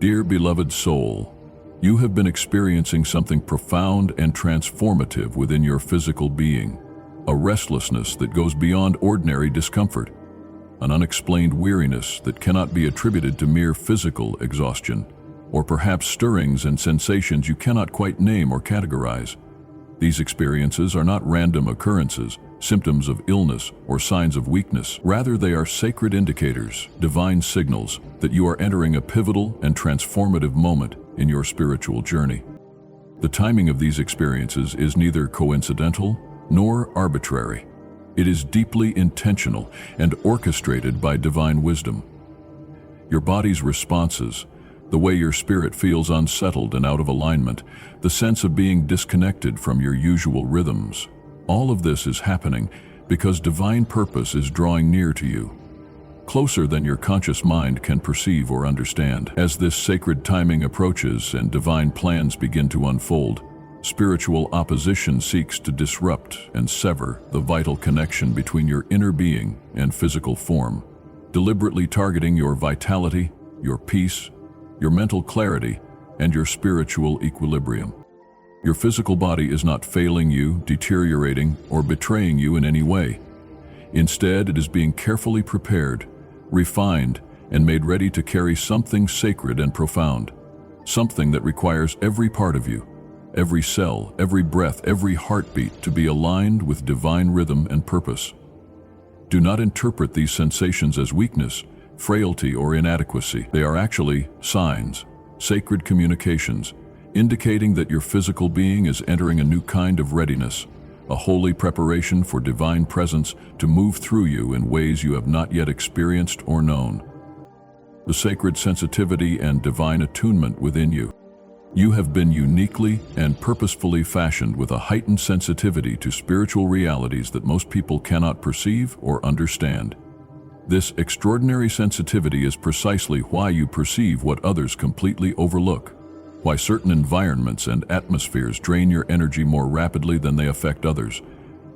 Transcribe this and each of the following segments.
Dear beloved soul, you have been experiencing something profound and transformative within your physical being, a restlessness that goes beyond ordinary discomfort, an unexplained weariness that cannot be attributed to mere physical exhaustion, or perhaps stirrings and sensations you cannot quite name or categorize. These experiences are not random occurrences, symptoms of illness, or signs of weakness. Rather, they are sacred indicators, divine signals that you are entering a pivotal and transformative moment in your spiritual journey. The timing of these experiences is neither coincidental nor arbitrary. It is deeply intentional and orchestrated by divine wisdom. Your body's responses, the way your spirit feels unsettled and out of alignment, the sense of being disconnected from your usual rhythms, all of this is happening because divine purpose is drawing near to you, closer than your conscious mind can perceive or understand. As this sacred timing approaches and divine plans begin to unfold, spiritual opposition seeks to disrupt and sever the vital connection between your inner being and physical form, deliberately targeting your vitality, your peace, your mental clarity, and your spiritual equilibrium. Your physical body is not failing you, deteriorating, or betraying you in any way. Instead, it is being carefully prepared, refined, and made ready to carry something sacred and profound, something that requires every part of you, every cell, every breath, every heartbeat to be aligned with divine rhythm and purpose. Do not interpret these sensations as weakness, frailty, or inadequacy. They are actually signs, sacred communications, indicating that your physical being is entering a new kind of readiness, a holy preparation for divine presence to move through you in ways you have not yet experienced or known. The sacred sensitivity and divine attunement within you. You have been uniquely and purposefully fashioned with a heightened sensitivity to spiritual realities that most people cannot perceive or understand. This extraordinary sensitivity is precisely why you perceive what others completely overlook, why certain environments and atmospheres drain your energy more rapidly than they affect others,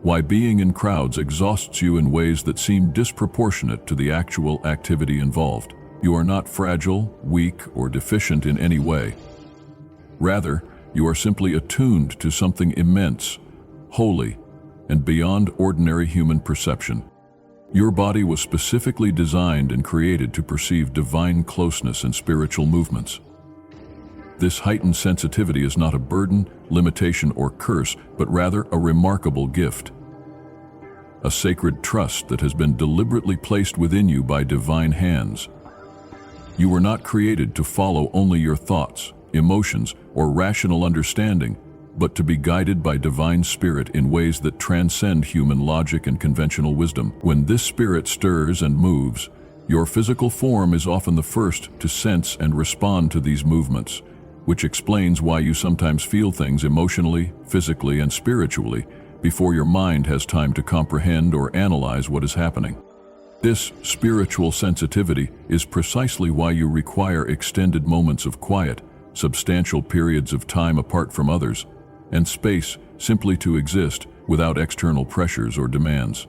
why being in crowds exhausts you in ways that seem disproportionate to the actual activity involved. You are not fragile, weak, or deficient in any way. Rather, you are simply attuned to something immense, holy, and beyond ordinary human perception. Your body was specifically designed and created to perceive divine closeness and spiritual movements. This heightened sensitivity is not a burden, limitation, or curse, but rather a remarkable gift. A sacred trust that has been deliberately placed within you by divine hands. You were not created to follow only your thoughts, emotions, or rational understanding, but to be guided by divine spirit in ways that transcend human logic and conventional wisdom. When this spirit stirs and moves, your physical form is often the first to sense and respond to these movements, which explains why you sometimes feel things emotionally, physically, and spiritually before your mind has time to comprehend or analyze what is happening. This spiritual sensitivity is precisely why you require extended moments of quiet, substantial periods of time apart from others, and space simply to exist without external pressures or demands.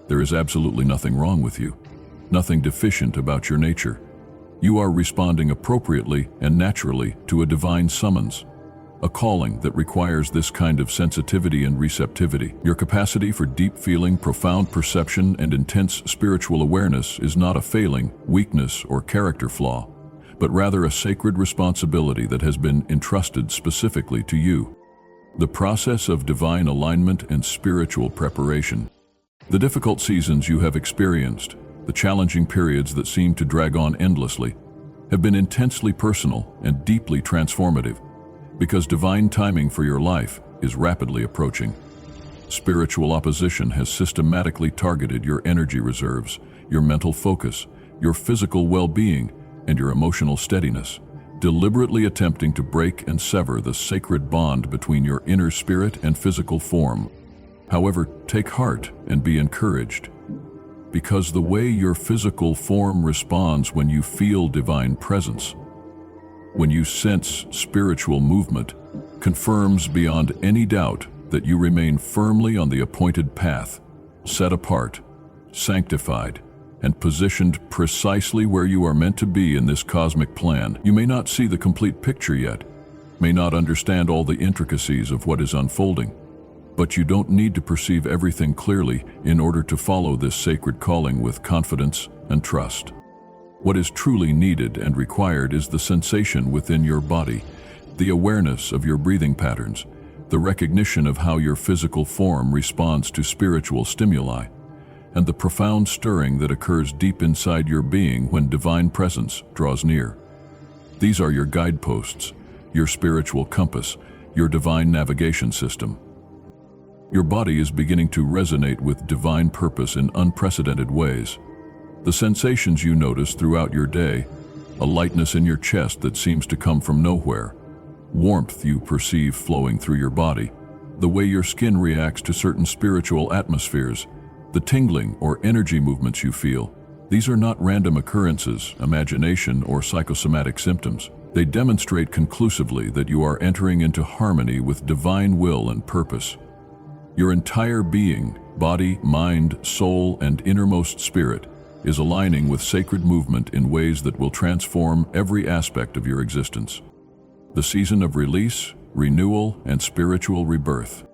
There is absolutely nothing wrong with you, nothing deficient about your nature. You are responding appropriately and naturally to a divine summons, a calling that requires this kind of sensitivity and receptivity. Your capacity for deep feeling, profound perception, and intense spiritual awareness is not a failing, weakness, or character flaw, but rather a sacred responsibility that has been entrusted specifically to you. The process of divine alignment and spiritual preparation. The difficult seasons you have experienced, the challenging periods that seem to drag on endlessly, have been intensely personal and deeply transformative, because divine timing for your life is rapidly approaching. Spiritual opposition has systematically targeted your energy reserves, your mental focus, your physical well-being, and your emotional steadiness, deliberately attempting to break and sever the sacred bond between your inner spirit and physical form. However, take heart and be encouraged, because the way your physical form responds when you feel divine presence, when you sense spiritual movement, confirms beyond any doubt that you remain firmly on the appointed path, set apart, sanctified, and positioned precisely where you are meant to be in this cosmic plan. You may not see the complete picture yet, may not understand all the intricacies of what is unfolding, but you don't need to perceive everything clearly in order to follow this sacred calling with confidence and trust. What is truly needed and required is the sensation within your body, the awareness of your breathing patterns, the recognition of how your physical form responds to spiritual stimuli, and the profound stirring that occurs deep inside your being when divine presence draws near. These are your guideposts, your spiritual compass, your divine navigation system. Your body is beginning to resonate with divine purpose in unprecedented ways. The sensations you notice throughout your day, a lightness in your chest that seems to come from nowhere, warmth you perceive flowing through your body, the way your skin reacts to certain spiritual atmospheres, the tingling or energy movements you feel. These are not random occurrences, imagination, or psychosomatic symptoms. They demonstrate conclusively that you are entering into harmony with divine will and purpose. Your entire being, body, mind, soul, and innermost spirit, is aligning with sacred movement in ways that will transform every aspect of your existence. The season of release, renewal, and spiritual rebirth.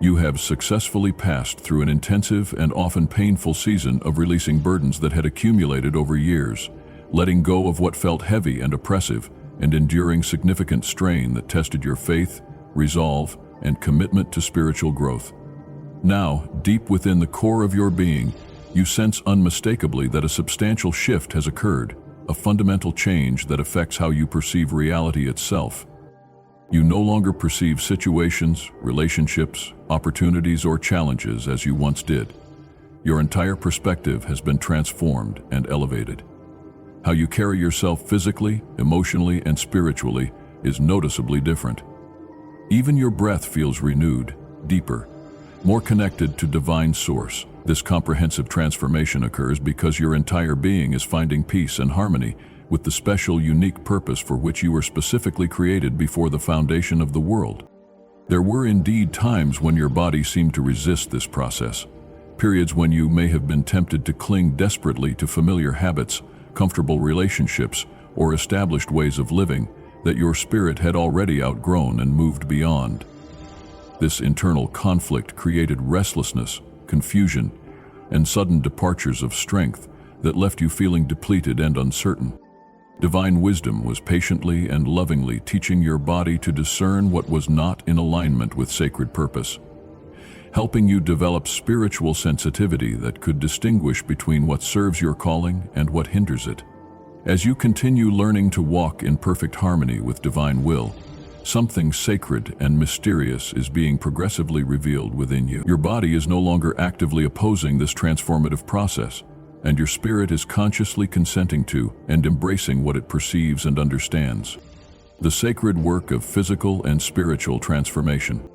You have successfully passed through an intensive and often painful season of releasing burdens that had accumulated over years, letting go of what felt heavy and oppressive, and enduring significant strain that tested your faith, resolve, and commitment to spiritual growth. Now, deep within the core of your being, you sense unmistakably that a substantial shift has occurred, a fundamental change that affects how you perceive reality itself. You no longer perceive situations, relationships, opportunities, or challenges as you once did. Your entire perspective has been transformed and elevated. How you carry yourself physically, emotionally, and spiritually is noticeably different. Even your breath feels renewed, deeper, more connected to divine source. This comprehensive transformation occurs because your entire being is finding peace and harmony with the special, unique purpose for which you were specifically created before the foundation of the world. There were indeed times when your body seemed to resist this process, periods when you may have been tempted to cling desperately to familiar habits, comfortable relationships, or established ways of living that your spirit had already outgrown and moved beyond. This internal conflict created restlessness, confusion, and sudden departures of strength that left you feeling depleted and uncertain. Divine wisdom was patiently and lovingly teaching your body to discern what was not in alignment with sacred purpose, helping you develop spiritual sensitivity that could distinguish between what serves your calling and what hinders it. As you continue learning to walk in perfect harmony with divine will, something sacred and mysterious is being progressively revealed within you. Your body is no longer actively opposing this transformative process, and your spirit is consciously consenting to and embracing what it perceives and understands. The sacred work of physical and spiritual transformation.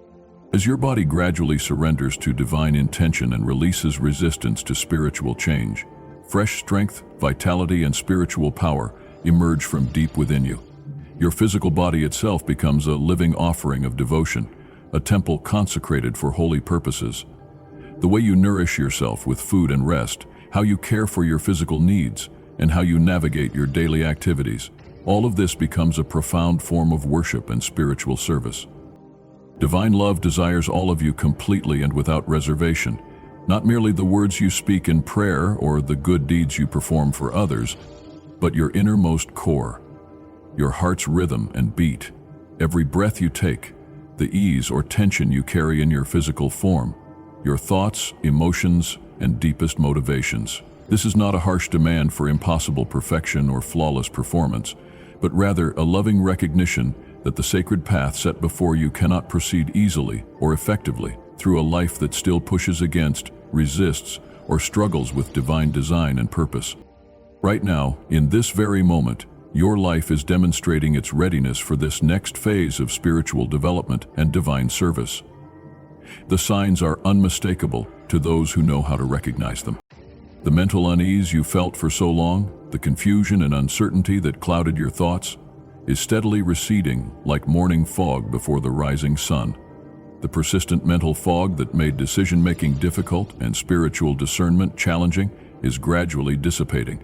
As your body gradually surrenders to divine intention and releases resistance to spiritual change, fresh strength, vitality, and spiritual power emerge from deep within you. Your physical body itself becomes a living offering of devotion, a temple consecrated for holy purposes. The way you nourish yourself with food and rest, how you care for your physical needs, and how you navigate your daily activities, all of this becomes a profound form of worship and spiritual service. Divine love desires all of you completely and without reservation, not merely the words you speak in prayer or the good deeds you perform for others, but your innermost core, your heart's rhythm and beat, every breath you take, the ease or tension you carry in your physical form, your thoughts, emotions, and deepest motivations. This is not a harsh demand for impossible perfection or flawless performance, but rather a loving recognition that the sacred path set before you cannot proceed easily or effectively through a life that still pushes against, resists, or struggles with divine design and purpose. Right now, in this very moment, your life is demonstrating its readiness for this next phase of spiritual development and divine service. The signs are unmistakable to those who know how to recognize them. The mental unease you felt for so long, the confusion and uncertainty that clouded your thoughts, is steadily receding like morning fog before the rising sun. The persistent mental fog that made decision-making difficult and spiritual discernment challenging is gradually dissipating.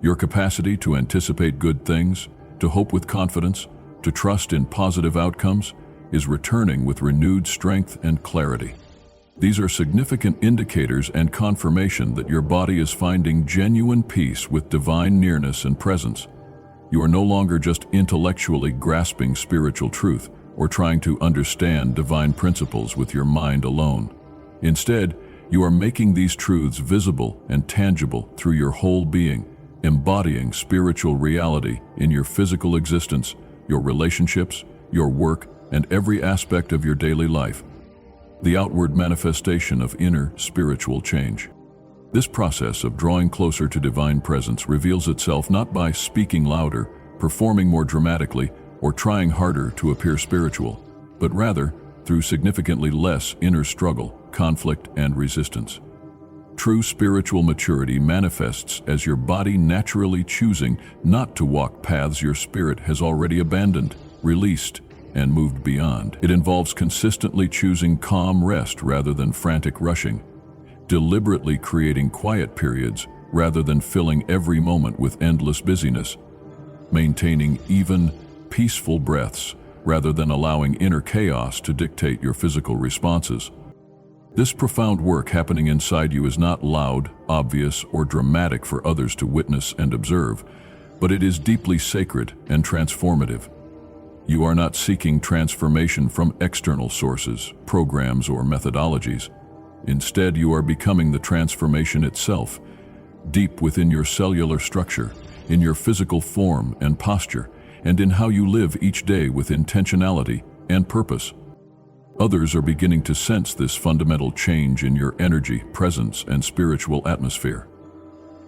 Your capacity to anticipate good things, to hope with confidence, to trust in positive outcomes, is returning with renewed strength and clarity. These are significant indicators and confirmation that your body is finding genuine peace with divine nearness and presence. You are no longer just intellectually grasping spiritual truth or trying to understand divine principles with your mind alone. Instead, you are making these truths visible and tangible through your whole being, embodying spiritual reality in your physical existence, your relationships, your work, and every aspect of your daily life. The outward manifestation of inner spiritual change. This process of drawing closer to divine presence reveals itself not by speaking louder, performing more dramatically, or trying harder to appear spiritual, but rather through significantly less inner struggle, conflict, and resistance. True spiritual maturity manifests as your body naturally choosing not to walk paths your spirit has already abandoned, released, and moved beyond. It involves consistently choosing calm rest rather than frantic rushing, deliberately creating quiet periods rather than filling every moment with endless busyness, maintaining even, peaceful breaths rather than allowing inner chaos to dictate your physical responses. This profound work happening inside you is not loud, obvious, or dramatic for others to witness and observe, but it is deeply sacred and transformative. You are not seeking transformation from external sources, programs, or methodologies. Instead, you are becoming the transformation itself, deep within your cellular structure, in your physical form and posture, and in how you live each day with intentionality and purpose. Others are beginning to sense this fundamental change in your energy, presence, and spiritual atmosphere.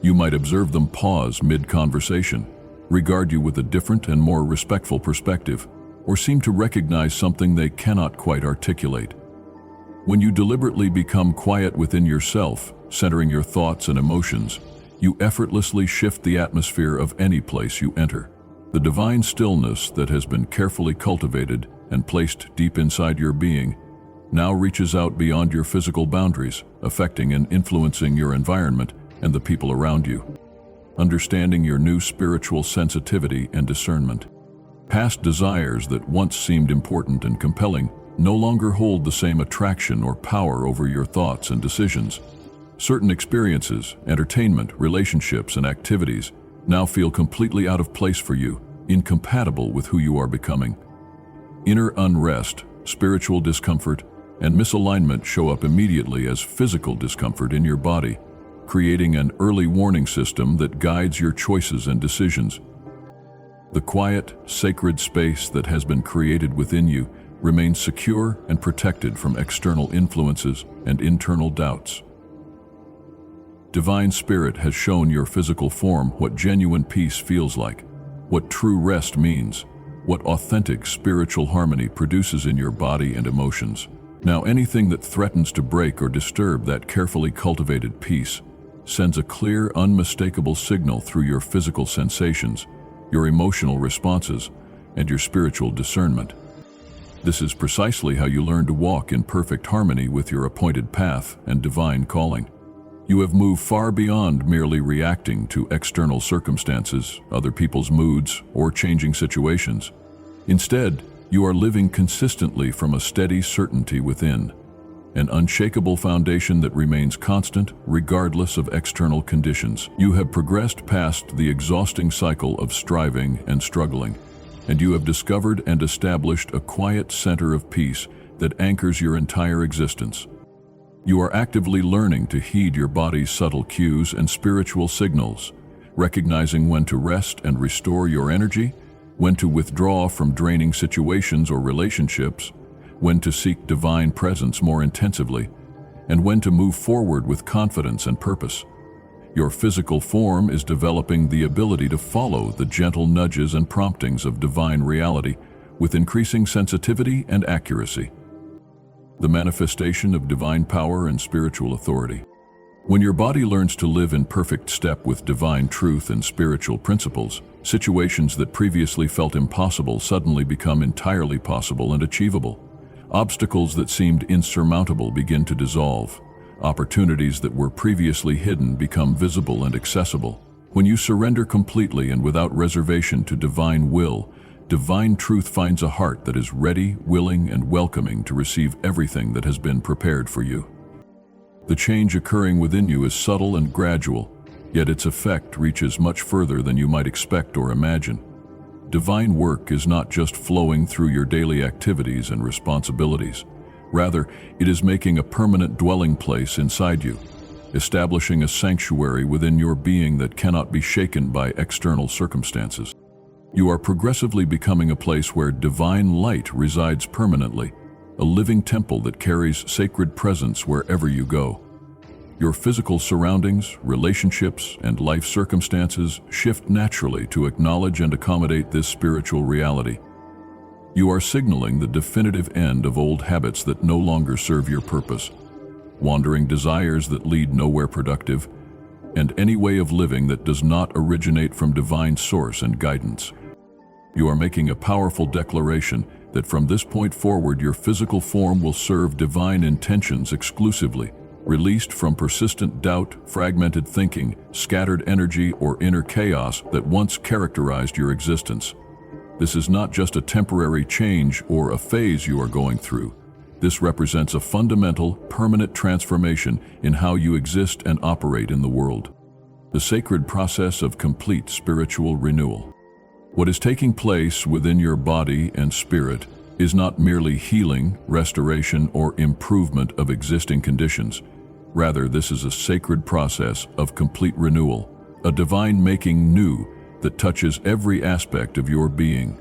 You might observe them pause mid-conversation, regard you with a different and more respectful perspective, or seem to recognize something they cannot quite articulate. When you deliberately become quiet within yourself, centering your thoughts and emotions, you effortlessly shift the atmosphere of any place you enter. The divine stillness that has been carefully cultivated and placed deep inside your being now reaches out beyond your physical boundaries, affecting and influencing your environment and the people around you. Understanding your new spiritual sensitivity and discernment. Past desires that once seemed important and compelling no longer hold the same attraction or power over your thoughts and decisions. Certain experiences, entertainment, relationships, and activities now feel completely out of place for you, incompatible with who you are becoming. Inner unrest, spiritual discomfort, and misalignment show up immediately as physical discomfort in your body, creating an early warning system that guides your choices and decisions. The quiet, sacred space that has been created within you remains secure and protected from external influences and internal doubts. Divine Spirit has shown your physical form what genuine peace feels like, what true rest means, what authentic spiritual harmony produces in your body and emotions. Now, anything that threatens to break or disturb that carefully cultivated peace sends a clear, unmistakable signal through your physical sensations, your emotional responses, and your spiritual discernment. This is precisely how you learn to walk in perfect harmony with your appointed path and divine calling. You have moved far beyond merely reacting to external circumstances, other people's moods, or changing situations. Instead, you are living consistently from a steady certainty within, an unshakable foundation that remains constant regardless of external conditions. You have progressed past the exhausting cycle of striving and struggling, and you have discovered and established a quiet center of peace that anchors your entire existence. You are actively learning to heed your body's subtle cues and spiritual signals, recognizing when to rest and restore your energy, when to withdraw from draining situations or relationships, when to seek divine presence more intensively, and when to move forward with confidence and purpose. Your physical form is developing the ability to follow the gentle nudges and promptings of divine reality with increasing sensitivity and accuracy. The manifestation of divine power and spiritual authority. When your body learns to live in perfect step with divine truth and spiritual principles, situations that previously felt impossible suddenly become entirely possible and achievable. Obstacles that seemed insurmountable begin to dissolve, Opportunities that were previously hidden become visible and accessible. When you surrender completely and without reservation to divine will, divine truth finds a heart that is ready, willing, and welcoming to receive everything that has been prepared for you. The change occurring within you is subtle and gradual, yet its effect reaches much further than you might expect or imagine. Divine work is not just flowing through your daily activities and responsibilities. Rather, it is making a permanent dwelling place inside you, establishing a sanctuary within your being that cannot be shaken by external circumstances. You are progressively becoming a place where divine light resides permanently, a living temple that carries sacred presence wherever you go. Your physical surroundings, relationships, and life circumstances shift naturally to acknowledge and accommodate this spiritual reality. You are signaling the definitive end of old habits that no longer serve your purpose, wandering desires that lead nowhere productive, and any way of living that does not originate from divine source and guidance. You are making a powerful declaration that from this point forward your physical form will serve divine intentions exclusively, released from persistent doubt, fragmented thinking, scattered energy, or inner chaos that once characterized your existence. This is not just a temporary change or a phase you are going through. This represents a fundamental, permanent transformation in how you exist and operate in the world. The sacred process of complete spiritual renewal. What is taking place within your body and spirit is not merely healing, restoration, or improvement of existing conditions. Rather, this is a sacred process of complete renewal, a divine making new that touches every aspect of your being.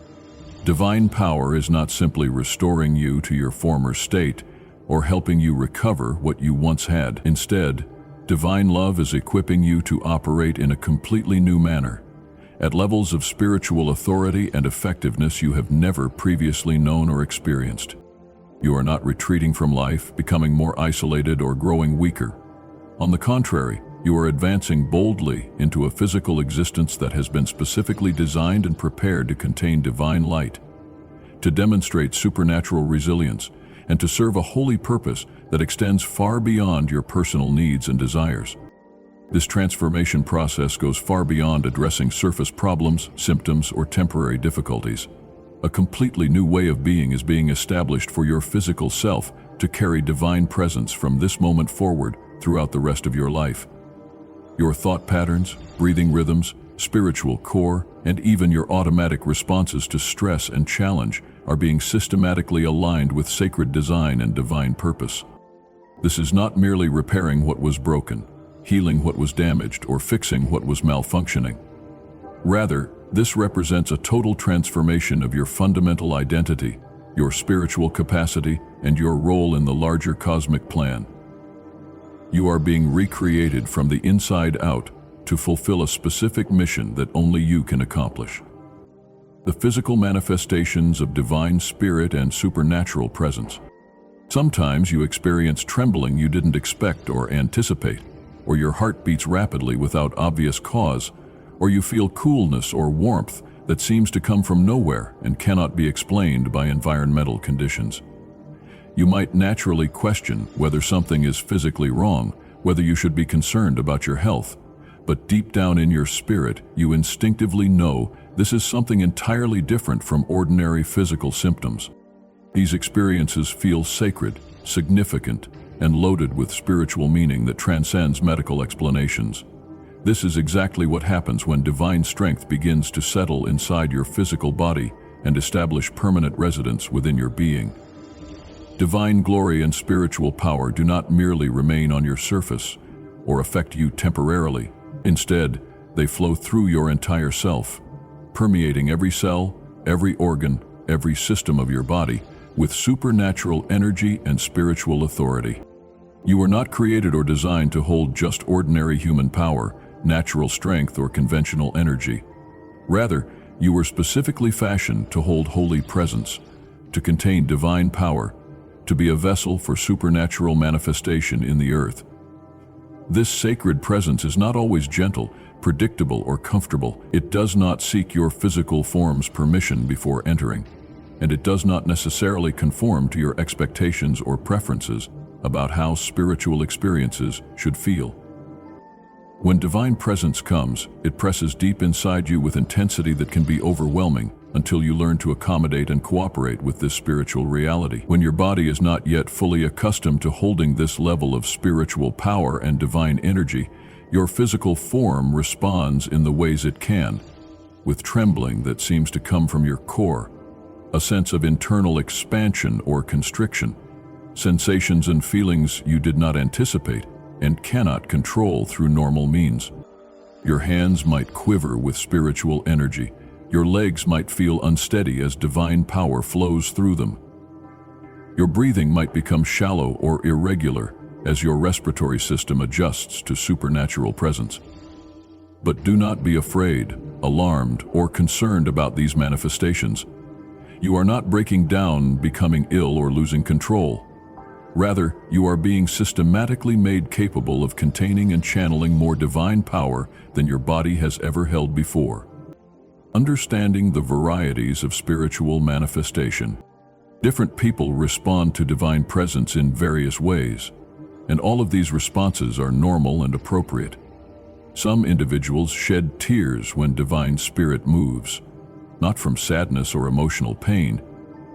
Divine power is not simply restoring you to your former state or helping you recover what you once had. Instead, divine love is equipping you to operate in a completely new manner, at levels of spiritual authority and effectiveness you have never previously known or experienced. You are not retreating from life, becoming more isolated, or growing weaker. On the contrary, you are advancing boldly into a physical existence that has been specifically designed and prepared to contain divine light, to demonstrate supernatural resilience, and to serve a holy purpose that extends far beyond your personal needs and desires. This transformation process goes far beyond addressing surface problems, symptoms, or temporary difficulties. A completely new way of being is being established for your physical self to carry divine presence from this moment forward throughout the rest of your life. Your thought patterns, breathing rhythms, spiritual core, and even your automatic responses to stress and challenge are being systematically aligned with sacred design and divine purpose. This is not merely repairing what was broken, healing what was damaged, or fixing what was malfunctioning. Rather, this represents a total transformation of your fundamental identity, your spiritual capacity, and your role in the larger cosmic plan. You are being recreated from the inside out to fulfill a specific mission that only you can accomplish. The physical manifestations of divine spirit and supernatural presence. Sometimes you experience trembling you didn't expect or anticipate, or your heart beats rapidly without obvious cause, or you feel coolness or warmth that seems to come from nowhere and cannot be explained by environmental conditions. You might naturally question whether something is physically wrong, whether you should be concerned about your health, but deep down in your spirit, you instinctively know this is something entirely different from ordinary physical symptoms. These experiences feel sacred, significant, and loaded with spiritual meaning that transcends medical explanations. This is exactly what happens when divine strength begins to settle inside your physical body and establish permanent residence within your being. Divine glory and spiritual power do not merely remain on your surface or affect you temporarily. Instead, they flow through your entire self, permeating every cell, every organ, every system of your body with supernatural energy and spiritual authority. You were not created or designed to hold just ordinary human power, natural strength, or conventional energy. Rather, you were specifically fashioned to hold holy presence, to contain divine power, to be a vessel for supernatural manifestation in the earth. This sacred presence is not always gentle, predictable, or comfortable. It does not seek your physical form's permission before entering, and it does not necessarily conform to your expectations or preferences, about how spiritual experiences should feel. When divine presence comes, it presses deep inside you with intensity that can be overwhelming until you learn to accommodate and cooperate with this spiritual reality. When your body is not yet fully accustomed to holding this level of spiritual power and divine energy, your physical form responds in the ways it can, with trembling that seems to come from your core, a sense of internal expansion or constriction, sensations and feelings you did not anticipate and cannot control through normal means. Your hands might quiver with spiritual energy. Your legs might feel unsteady as divine power flows through them. Your breathing might become shallow or irregular as your respiratory system adjusts to supernatural presence. But do not be afraid, alarmed, or concerned about these manifestations. You are not breaking down, becoming ill, or losing control. Rather, you are being systematically made capable of containing and channeling more divine power than your body has ever held before. Understanding the varieties of spiritual manifestation. Different people respond to divine presence in various ways, and all of these responses are normal and appropriate. Some individuals shed tears when divine spirit moves, not from sadness or emotional pain,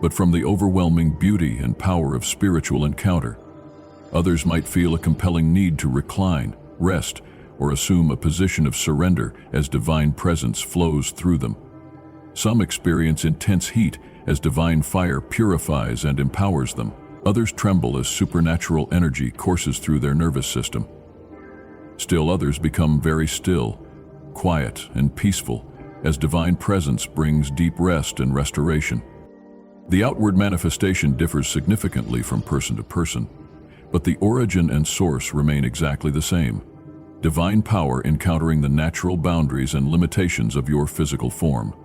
but from the overwhelming beauty and power of spiritual encounter. Others might feel a compelling need to recline, rest, or assume a position of surrender as divine presence flows through them. Some experience intense heat as divine fire purifies and empowers them. Others tremble as supernatural energy courses through their nervous system. Still others become very still, quiet, and peaceful as divine presence brings deep rest and restoration. The outward manifestation differs significantly from person to person, but the origin and source remain exactly the same. Divine power encountering the natural boundaries and limitations of your physical form.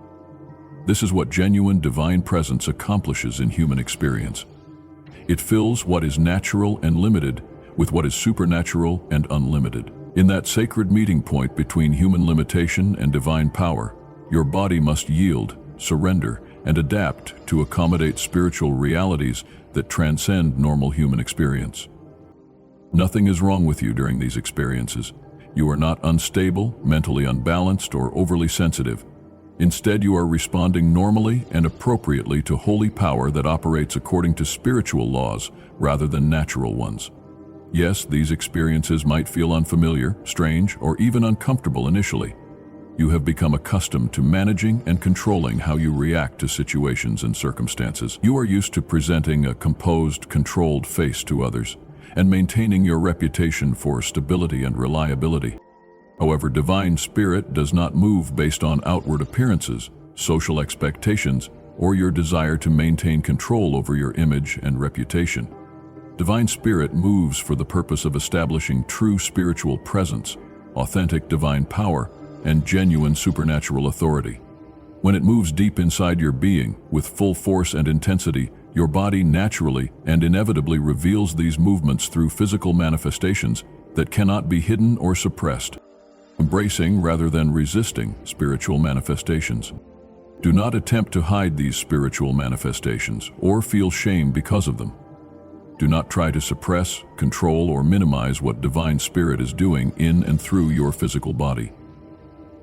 This is what genuine divine presence accomplishes in human experience. It fills what is natural and limited with what is supernatural and unlimited. In that sacred meeting point between human limitation and divine power, your body must yield, surrender, and adapt to accommodate spiritual realities that transcend normal human experience. Nothing is wrong with you during these experiences. You are not unstable, mentally unbalanced, or overly sensitive. Instead, you are responding normally and appropriately to holy power that operates according to spiritual laws rather than natural ones. Yes, these experiences might feel unfamiliar, strange, or even uncomfortable initially. You have become accustomed to managing and controlling how you react to situations and circumstances. You are used to presenting a composed, controlled face to others and maintaining your reputation for stability and reliability. However, divine spirit does not move based on outward appearances, social expectations, or your desire to maintain control over your image and reputation. Divine spirit moves for the purpose of establishing true spiritual presence, authentic divine power, and genuine supernatural authority. When it moves deep inside your being, with full force and intensity, your body naturally and inevitably reveals these movements through physical manifestations that cannot be hidden or suppressed. Embracing rather than resisting spiritual manifestations. Do not attempt to hide these spiritual manifestations or feel shame because of them. Do not try to suppress, control, or minimize what divine spirit is doing in and through your physical body.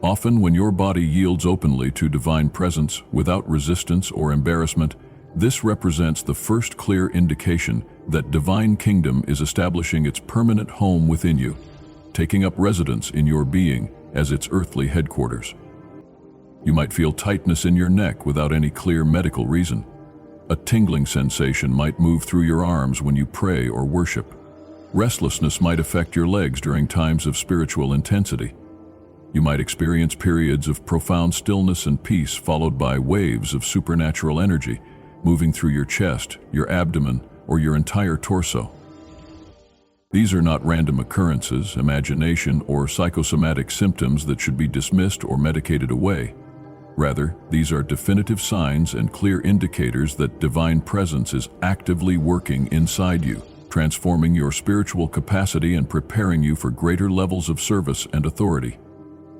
Often, when your body yields openly to divine presence without resistance or embarrassment, this represents the first clear indication that divine kingdom is establishing its permanent home within you, taking up residence in your being as its earthly headquarters. You might feel tightness in your neck without any clear medical reason. A tingling sensation might move through your arms when you pray or worship. Restlessness might affect your legs during times of spiritual intensity. You might experience periods of profound stillness and peace followed by waves of supernatural energy moving through your chest, your abdomen, or your entire torso. These are not random occurrences, imagination, or psychosomatic symptoms that should be dismissed or medicated away. Rather, these are definitive signs and clear indicators that divine presence is actively working inside you, transforming your spiritual capacity and preparing you for greater levels of service and authority.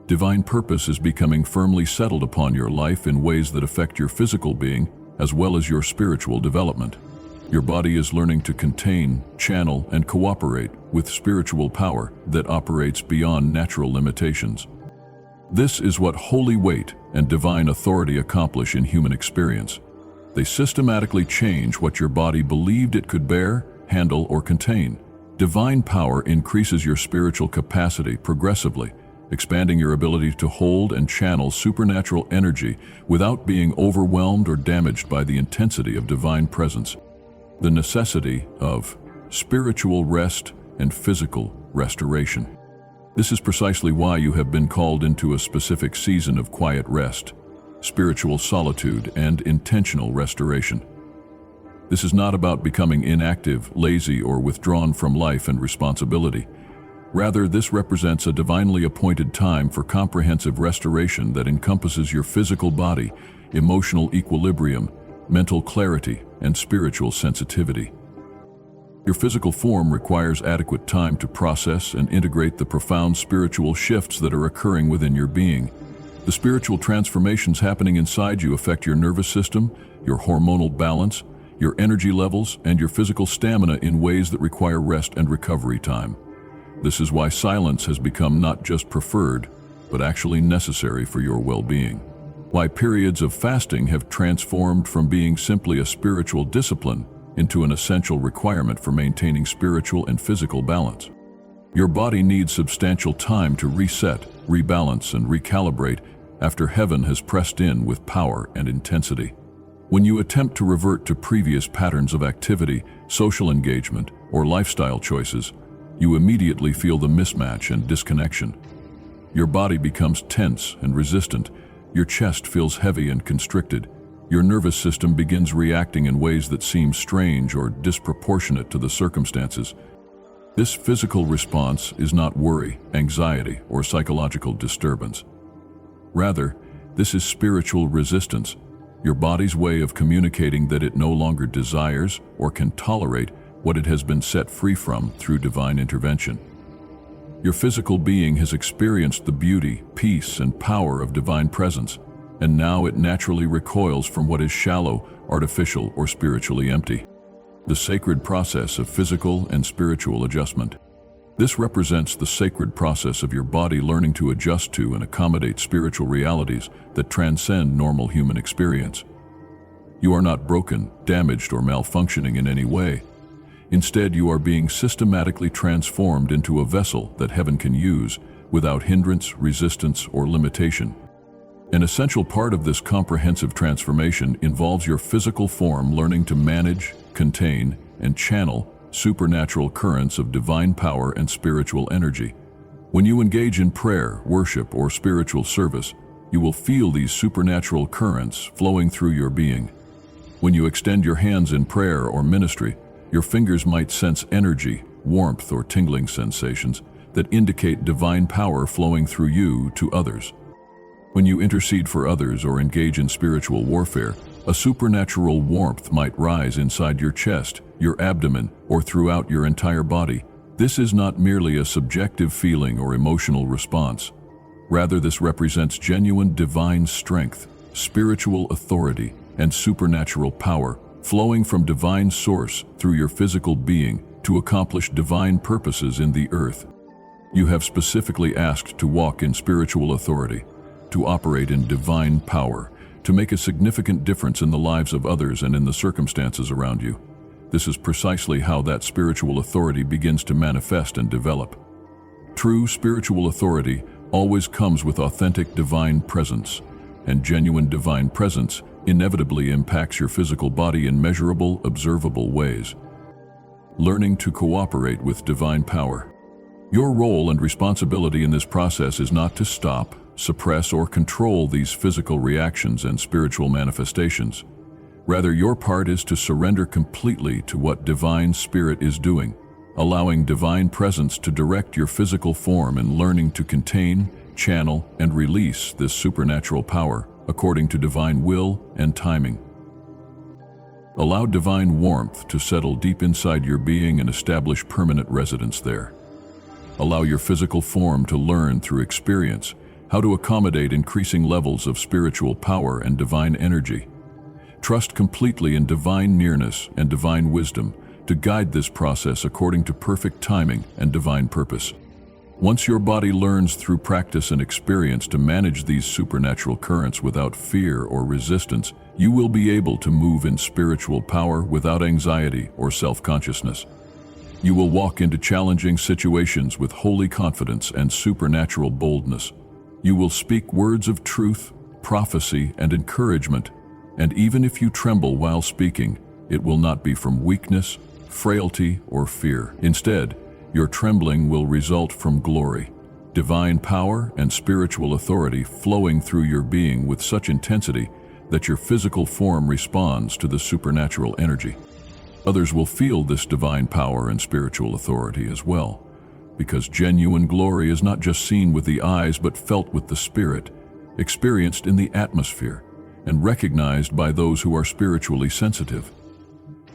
Divine purpose is becoming firmly settled upon your life in ways that affect your physical being as well as your spiritual development. Your body is learning to contain, channel, and cooperate with spiritual power that operates beyond natural limitations. This is what holy weight and divine authority accomplish in human experience. They systematically change what your body believed it could bear, handle, or contain. Divine power increases your spiritual capacity progressively, expanding your ability to hold and channel supernatural energy without being overwhelmed or damaged by the intensity of divine presence. The necessity of spiritual rest and physical restoration. This is precisely why you have been called into a specific season of quiet rest, spiritual solitude, and intentional restoration. This is not about becoming inactive, lazy, or withdrawn from life and responsibility. Rather, this represents a divinely appointed time for comprehensive restoration that encompasses your physical body, emotional equilibrium, mental clarity, and spiritual sensitivity. Your physical form requires adequate time to process and integrate the profound spiritual shifts that are occurring within your being. The spiritual transformations happening inside you affect your nervous system, your hormonal balance, your energy levels, and your physical stamina in ways that require rest and recovery time. This is why silence has become not just preferred, but actually necessary for your well-being. Why periods of fasting have transformed from being simply a spiritual discipline into an essential requirement for maintaining spiritual and physical balance. Your body needs substantial time to reset, rebalance, and recalibrate after heaven has pressed in with power and intensity. When you attempt to revert to previous patterns of activity, social engagement, or lifestyle choices, you immediately feel the mismatch and disconnection. Your body becomes tense and resistant, your chest feels heavy and constricted, your nervous system begins reacting in ways that seem strange or disproportionate to the circumstances. This physical response is not worry, anxiety, or psychological disturbance. Rather, this is spiritual resistance, your body's way of communicating that it no longer desires or can tolerate what it has been set free from through divine intervention. Your physical being has experienced the beauty, peace, and power of divine presence, and now it naturally recoils from what is shallow, artificial, or spiritually empty. The sacred process of physical and spiritual adjustment. This represents the sacred process of your body learning to adjust to and accommodate spiritual realities that transcend normal human experience. You are not broken, damaged, or malfunctioning in any way. Instead, you are being systematically transformed into a vessel that heaven can use without hindrance, resistance, or limitation. An essential part of this comprehensive transformation involves your physical form learning to manage, contain, and channel supernatural currents of divine power and spiritual energy. When you engage in prayer, worship, or spiritual service, you will feel these supernatural currents flowing through your being. When you extend your hands in prayer or ministry, your fingers might sense energy, warmth, or tingling sensations that indicate divine power flowing through you to others. When you intercede for others or engage in spiritual warfare, a supernatural warmth might rise inside your chest, your abdomen, or throughout your entire body. This is not merely a subjective feeling or emotional response. Rather, this represents genuine divine strength, spiritual authority, and supernatural power flowing from divine source through your physical being to accomplish divine purposes in the earth. You have specifically asked to walk in spiritual authority, to operate in divine power, to make a significant difference in the lives of others and in the circumstances around you. This is precisely how that spiritual authority begins to manifest and develop. True spiritual authority always comes with authentic divine presence, and genuine divine presence inevitably impacts your physical body in measurable, observable ways. Learning to cooperate with divine power. Your role and responsibility in this process is not to stop, suppress, or control these physical reactions and spiritual manifestations. Rather, your part is to surrender completely to what divine spirit is doing, allowing divine presence to direct your physical form and learning to contain, channel, and release this supernatural power according to divine will and timing. Allow divine warmth to settle deep inside your being and establish permanent residence there. Allow your physical form to learn through experience how to accommodate increasing levels of spiritual power and divine energy. Trust completely in divine nearness and divine wisdom to guide this process according to perfect timing and divine purpose. Once your body learns through practice and experience to manage these supernatural currents without fear or resistance, you will be able to move in spiritual power without anxiety or self-consciousness. You will walk into challenging situations with holy confidence and supernatural boldness. You will speak words of truth, prophecy, and encouragement, and even if you tremble while speaking, it will not be from weakness, frailty, or fear. Instead, your trembling will result from glory, divine power, and spiritual authority flowing through your being with such intensity that your physical form responds to the supernatural energy. Others will feel this divine power and spiritual authority as well, because genuine glory is not just seen with the eyes but felt with the spirit, experienced in the atmosphere, and recognized by those who are spiritually sensitive.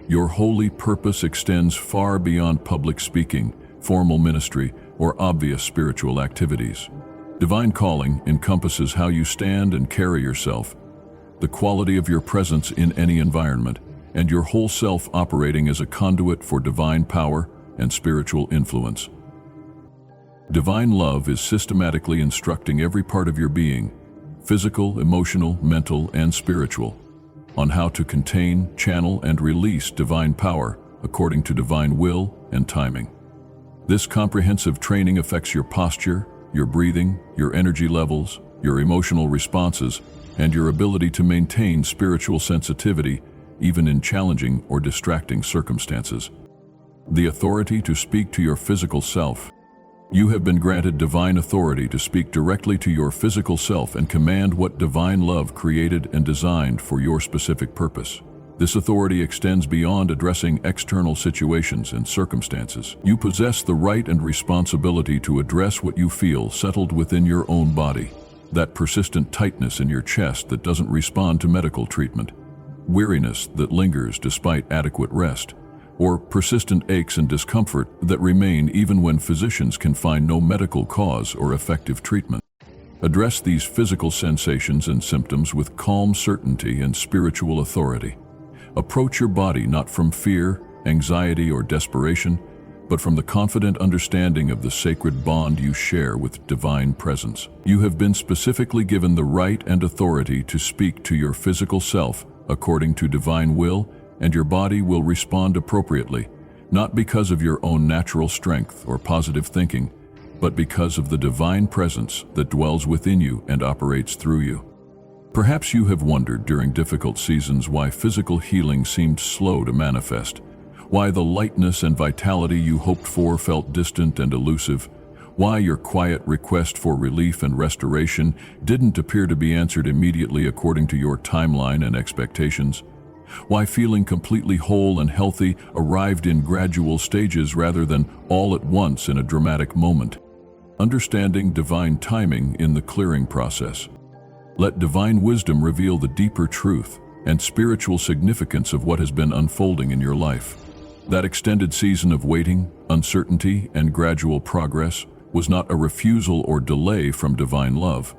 Your holy purpose extends far beyond public speaking, formal ministry, or obvious spiritual activities. Divine calling encompasses how you stand and carry yourself, the quality of your presence in any environment, and your whole self operating as a conduit for divine power and spiritual influence. Divine love is systematically instructing every part of your being, physical, emotional, mental, and spiritual, on how to contain, channel, and release divine power according to divine will and timing. This comprehensive training affects your posture, your breathing, your energy levels, your emotional responses, and your ability to maintain spiritual sensitivity even in challenging or distracting circumstances. The authority to speak to your physical self. You have been granted divine authority to speak directly to your physical self and command what divine love created and designed for your specific purpose. This authority extends beyond addressing external situations and circumstances. You possess the right and responsibility to address what you feel settled within your own body. That persistent tightness in your chest that doesn't respond to medical treatment, weariness that lingers despite adequate rest, or persistent aches and discomfort that remain even when physicians can find no medical cause or effective treatment. Address these physical sensations and symptoms with calm certainty and spiritual authority. Approach your body not from fear, anxiety, or desperation, but from the confident understanding of the sacred bond you share with divine presence. You have been specifically given the right and authority to speak to your physical self according to divine will, and your body will respond appropriately, not because of your own natural strength or positive thinking, but because of the divine presence that dwells within you and operates through you. Perhaps you have wondered during difficult seasons why physical healing seemed slow to manifest, why the lightness and vitality you hoped for felt distant and elusive, why your quiet request for relief and restoration didn't appear to be answered immediately according to your timeline and expectations, why feeling completely whole and healthy arrived in gradual stages rather than all at once in a dramatic moment. Understanding divine timing in the clearing process. Let divine wisdom reveal the deeper truth and spiritual significance of what has been unfolding in your life. That extended season of waiting, uncertainty, and gradual progress was not a refusal or delay from divine love.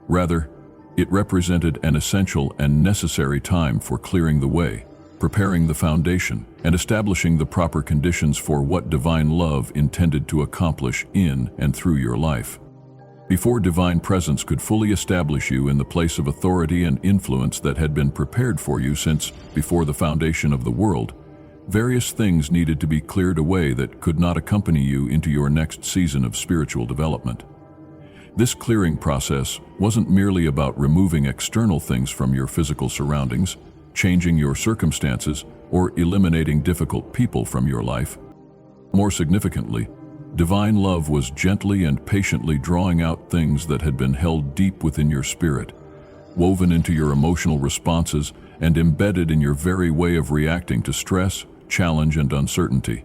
Rather, it represented an essential and necessary time for clearing the way, preparing the foundation, and establishing the proper conditions for what divine love intended to accomplish in and through your life. Before divine presence could fully establish you in the place of authority and influence that had been prepared for you since before the foundation of the world, various things needed to be cleared away that could not accompany you into your next season of spiritual development. This clearing process wasn't merely about removing external things from your physical surroundings, changing your circumstances, or eliminating difficult people from your life. More significantly, divine love was gently and patiently drawing out things that had been held deep within your spirit, woven into your emotional responses and embedded in your very way of reacting to stress, challenge, and uncertainty.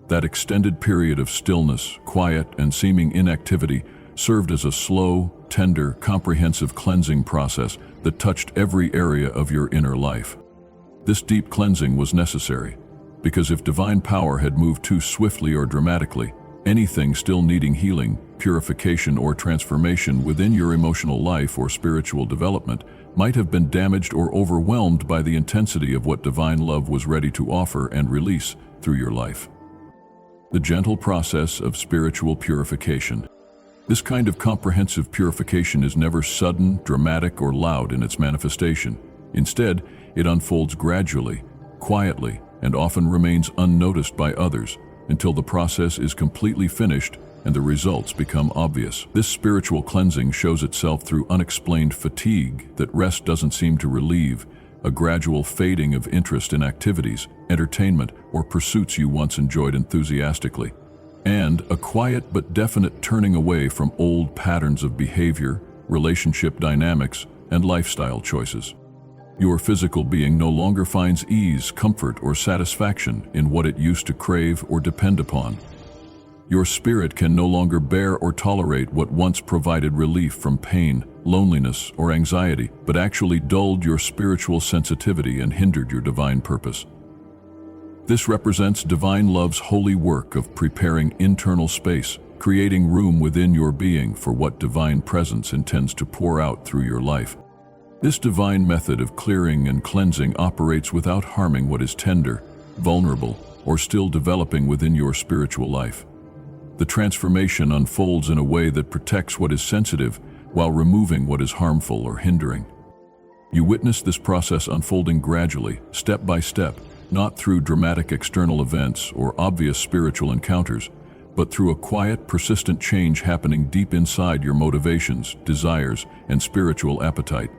That extended period of stillness, quiet, and seeming inactivity served as a slow, tender, comprehensive cleansing process that touched every area of your inner life. This deep cleansing was necessary, because if divine power had moved too swiftly or dramatically, Anything still needing healing, purification, or transformation within your emotional life or spiritual development might have been damaged or overwhelmed by the intensity of what divine love was ready to offer and release through your life. The gentle process of spiritual purification. This kind of comprehensive purification is never sudden, dramatic, or loud in its manifestation. Instead, it unfolds gradually, quietly, and often remains unnoticed by others until the process is completely finished and the results become obvious. This spiritual cleansing shows itself through unexplained fatigue that rest doesn't seem to relieve, a gradual fading of interest in activities, entertainment, or pursuits you once enjoyed enthusiastically, and a quiet but definite turning away from old patterns of behavior, relationship dynamics, and lifestyle choices. Your physical being no longer finds ease, comfort, or satisfaction in what it used to crave or depend upon. Your spirit can no longer bear or tolerate what once provided relief from pain, loneliness, or anxiety, but actually dulled your spiritual sensitivity and hindered your divine purpose. This represents divine love's holy work of preparing internal space, creating room within your being for what divine presence intends to pour out through your life. This divine method of clearing and cleansing operates without harming what is tender, vulnerable, or still developing within your spiritual life. The transformation unfolds in a way that protects what is sensitive while removing what is harmful or hindering. You witness this process unfolding gradually, step by step, not through dramatic external events or obvious spiritual encounters, but through a quiet, persistent change happening deep inside your motivations, desires, and spiritual appetite.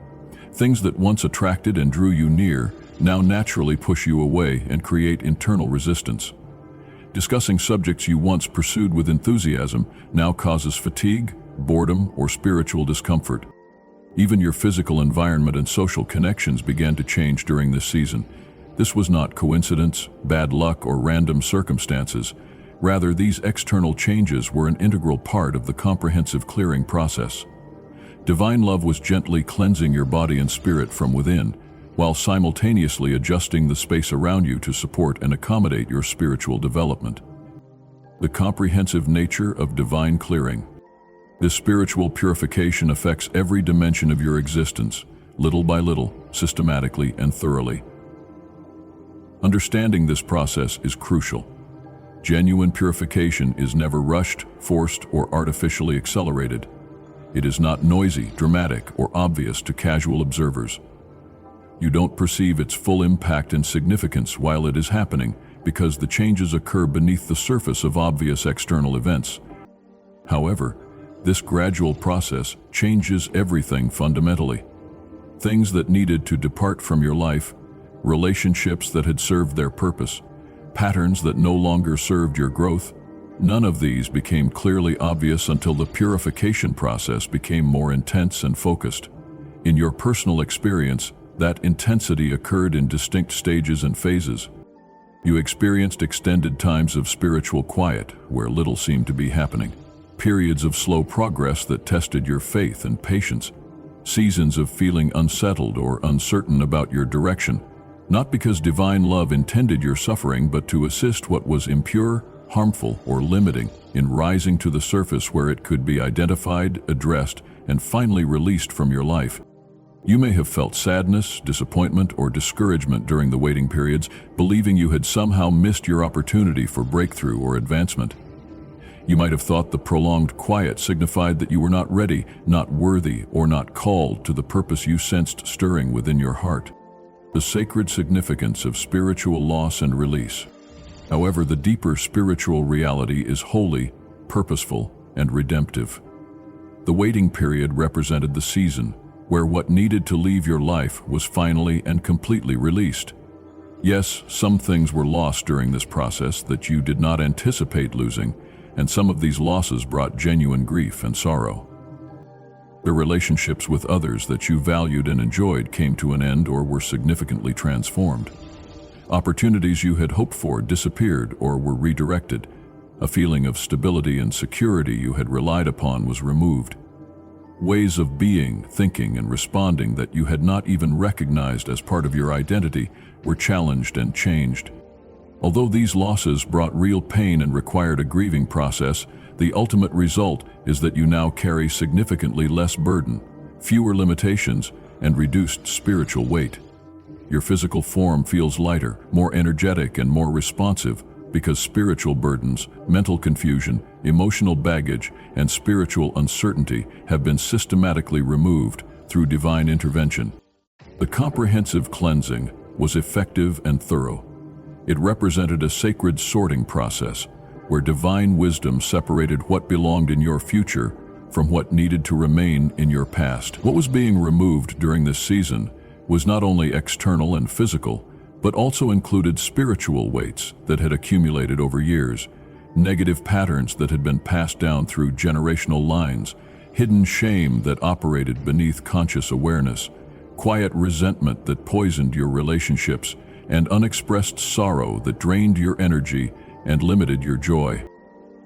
Things that once attracted and drew you near now naturally push you away and create internal resistance. Discussing subjects you once pursued with enthusiasm now causes fatigue, boredom, or spiritual discomfort. Even your physical environment and social connections began to change during this season. This was not coincidence, bad luck, or random circumstances. Rather, these external changes were an integral part of the comprehensive clearing process. Divine love was gently cleansing your body and spirit from within, while simultaneously adjusting the space around you to support and accommodate your spiritual development. The comprehensive nature of divine clearing. This spiritual purification affects every dimension of your existence, little by little, systematically, and thoroughly. Understanding this process is crucial. Genuine purification is never rushed, forced, or artificially accelerated. It is not noisy, dramatic, or obvious to casual observers. You don't perceive its full impact and significance while it is happening because the changes occur beneath the surface of obvious external events. However, this gradual process changes everything fundamentally. Things that needed to depart from your life, relationships that had served their purpose, patterns that no longer served your growth, none of these became clearly obvious until the purification process became more intense and focused. In your personal experience, that intensity occurred in distinct stages and phases. You experienced extended times of spiritual quiet where little seemed to be happening, periods of slow progress that tested your faith and patience, seasons of feeling unsettled or uncertain about your direction, not because divine love intended your suffering, but to assist what was impure, harmful, or limiting in rising to the surface where it could be identified, addressed, and finally released from your life. You may have felt sadness, disappointment, or discouragement during the waiting periods, believing you had somehow missed your opportunity for breakthrough or advancement. You might have thought the prolonged quiet signified that you were not ready, not worthy, or not called to the purpose you sensed stirring within your heart. The sacred significance of spiritual loss and release. However, the deeper spiritual reality is holy, purposeful, and redemptive. The waiting period represented the season where what needed to leave your life was finally and completely released. Yes, some things were lost during this process that you did not anticipate losing, and some of these losses brought genuine grief and sorrow. The relationships with others that you valued and enjoyed came to an end or were significantly transformed. Opportunities you had hoped for disappeared or were redirected. A feeling of stability and security you had relied upon was removed. Ways of being, thinking, and responding that you had not even recognized as part of your identity were challenged and changed. Although these losses brought real pain and required a grieving process, the ultimate result is that you now carry significantly less burden, fewer limitations, and reduced spiritual weight. Your physical form feels lighter, more energetic, and more responsive because spiritual burdens, mental confusion, emotional baggage, and spiritual uncertainty have been systematically removed through divine intervention. The comprehensive cleansing was effective and thorough. It represented a sacred sorting process where divine wisdom separated what belonged in your future from what needed to remain in your past. What was being removed during this season was not only external and physical, but also included spiritual weights that had accumulated over years, negative patterns that had been passed down through generational lines, hidden shame that operated beneath conscious awareness, quiet resentment that poisoned your relationships, and unexpressed sorrow that drained your energy and limited your joy.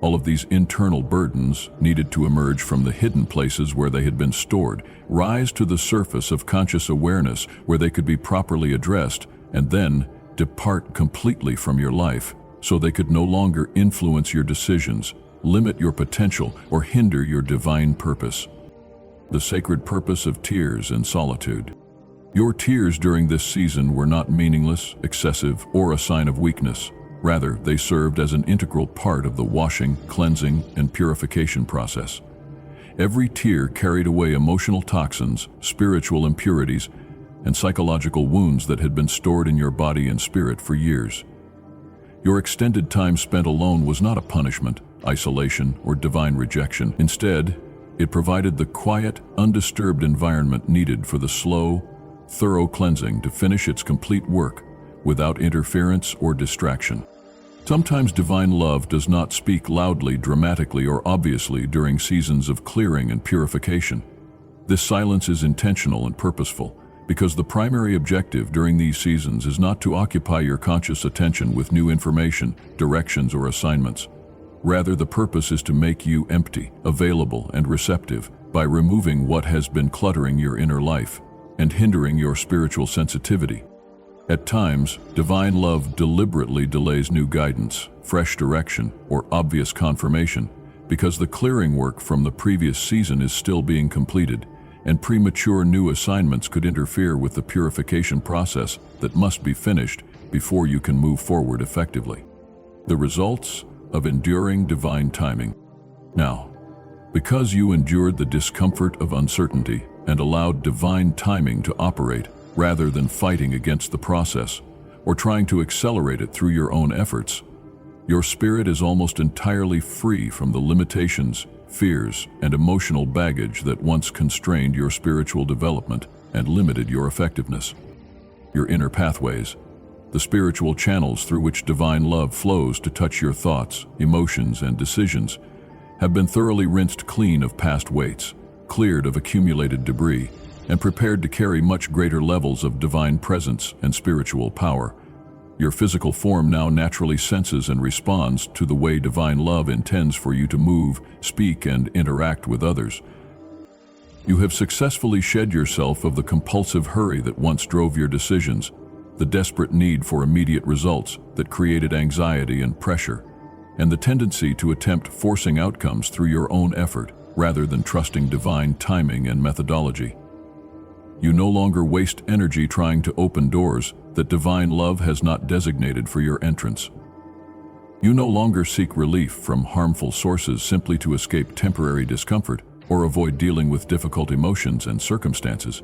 All of these internal burdens needed to emerge from the hidden places where they had been stored, rise to the surface of conscious awareness where they could be properly addressed, and then depart completely from your life so they could no longer influence your decisions, limit your potential, or hinder your divine purpose. The sacred purpose of tears and solitude. Your tears during this season were not meaningless, excessive, or a sign of weakness. Rather, they served as an integral part of the washing, cleansing, and purification process. Every tear carried away emotional toxins, spiritual impurities, and psychological wounds that had been stored in your body and spirit for years. Your extended time spent alone was not a punishment, isolation, or divine rejection. Instead, it provided the quiet, undisturbed environment needed for the slow, thorough cleansing to finish its complete work without interference or distraction. Sometimes divine love does not speak loudly, dramatically, or obviously during seasons of clearing and purification. This silence is intentional and purposeful, because the primary objective during these seasons is not to occupy your conscious attention with new information, directions, or assignments. Rather, the purpose is to make you empty, available, and receptive by removing what has been cluttering your inner life and hindering your spiritual sensitivity. At times, divine love deliberately delays new guidance, fresh direction, or obvious confirmation because the clearing work from the previous season is still being completed, and premature new assignments could interfere with the purification process that must be finished before you can move forward effectively. The results of enduring divine timing. Now, because you endured the discomfort of uncertainty and allowed divine timing to operate, rather than fighting against the process or trying to accelerate it through your own efforts, your spirit is almost entirely free from the limitations, fears, and emotional baggage that once constrained your spiritual development and limited your effectiveness. Your inner pathways, the spiritual channels through which divine love flows to touch your thoughts, emotions, and decisions, have been thoroughly rinsed clean of past weights, cleared of accumulated debris, and prepared to carry much greater levels of divine presence and spiritual power. Your physical form now naturally senses and responds to the way divine love intends for you to move, speak, and interact with others. You have successfully shed yourself of the compulsive hurry that once drove your decisions, the desperate need for immediate results that created anxiety and pressure, and the tendency to attempt forcing outcomes through your own effort rather than trusting divine timing and methodology. You no longer waste energy trying to open doors that divine love has not designated for your entrance. You no longer seek relief from harmful sources simply to escape temporary discomfort or avoid dealing with difficult emotions and circumstances.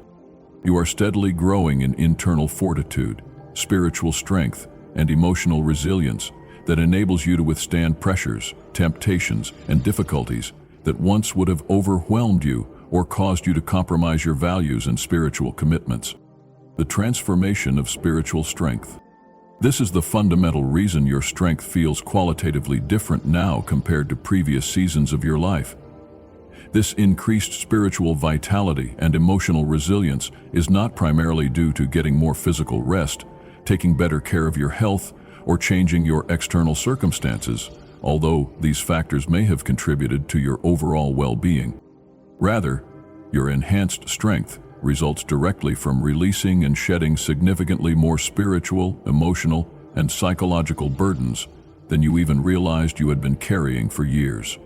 You are steadily growing in internal fortitude, spiritual strength, and emotional resilience that enables you to withstand pressures, temptations, and difficulties that once would have overwhelmed you or caused you to compromise your values and spiritual commitments. The transformation of spiritual strength. This is the fundamental reason your strength feels qualitatively different now compared to previous seasons of your life. This increased spiritual vitality and emotional resilience is not primarily due to getting more physical rest, taking better care of your health, or changing your external circumstances, although these factors may have contributed to your overall well-being. Rather, your enhanced strength results directly from releasing and shedding significantly more spiritual, emotional, and psychological burdens than you even realized you had been carrying for years.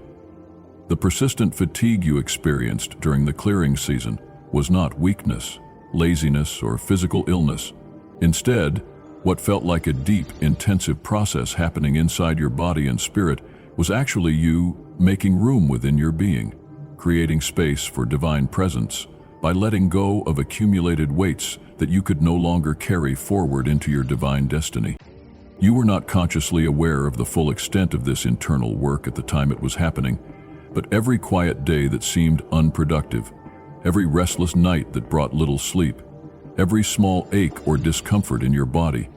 The persistent fatigue you experienced during the clearing season was not weakness, laziness, or physical illness. Instead, what felt like a deep, intensive process happening inside your body and spirit was actually you making room within your being, creating space for divine presence by letting go of accumulated weights that you could no longer carry forward into your divine destiny. You were not consciously aware of the full extent of this internal work at the time it was happening, but every quiet day that seemed unproductive, every restless night that brought little sleep, every small ache or discomfort in your body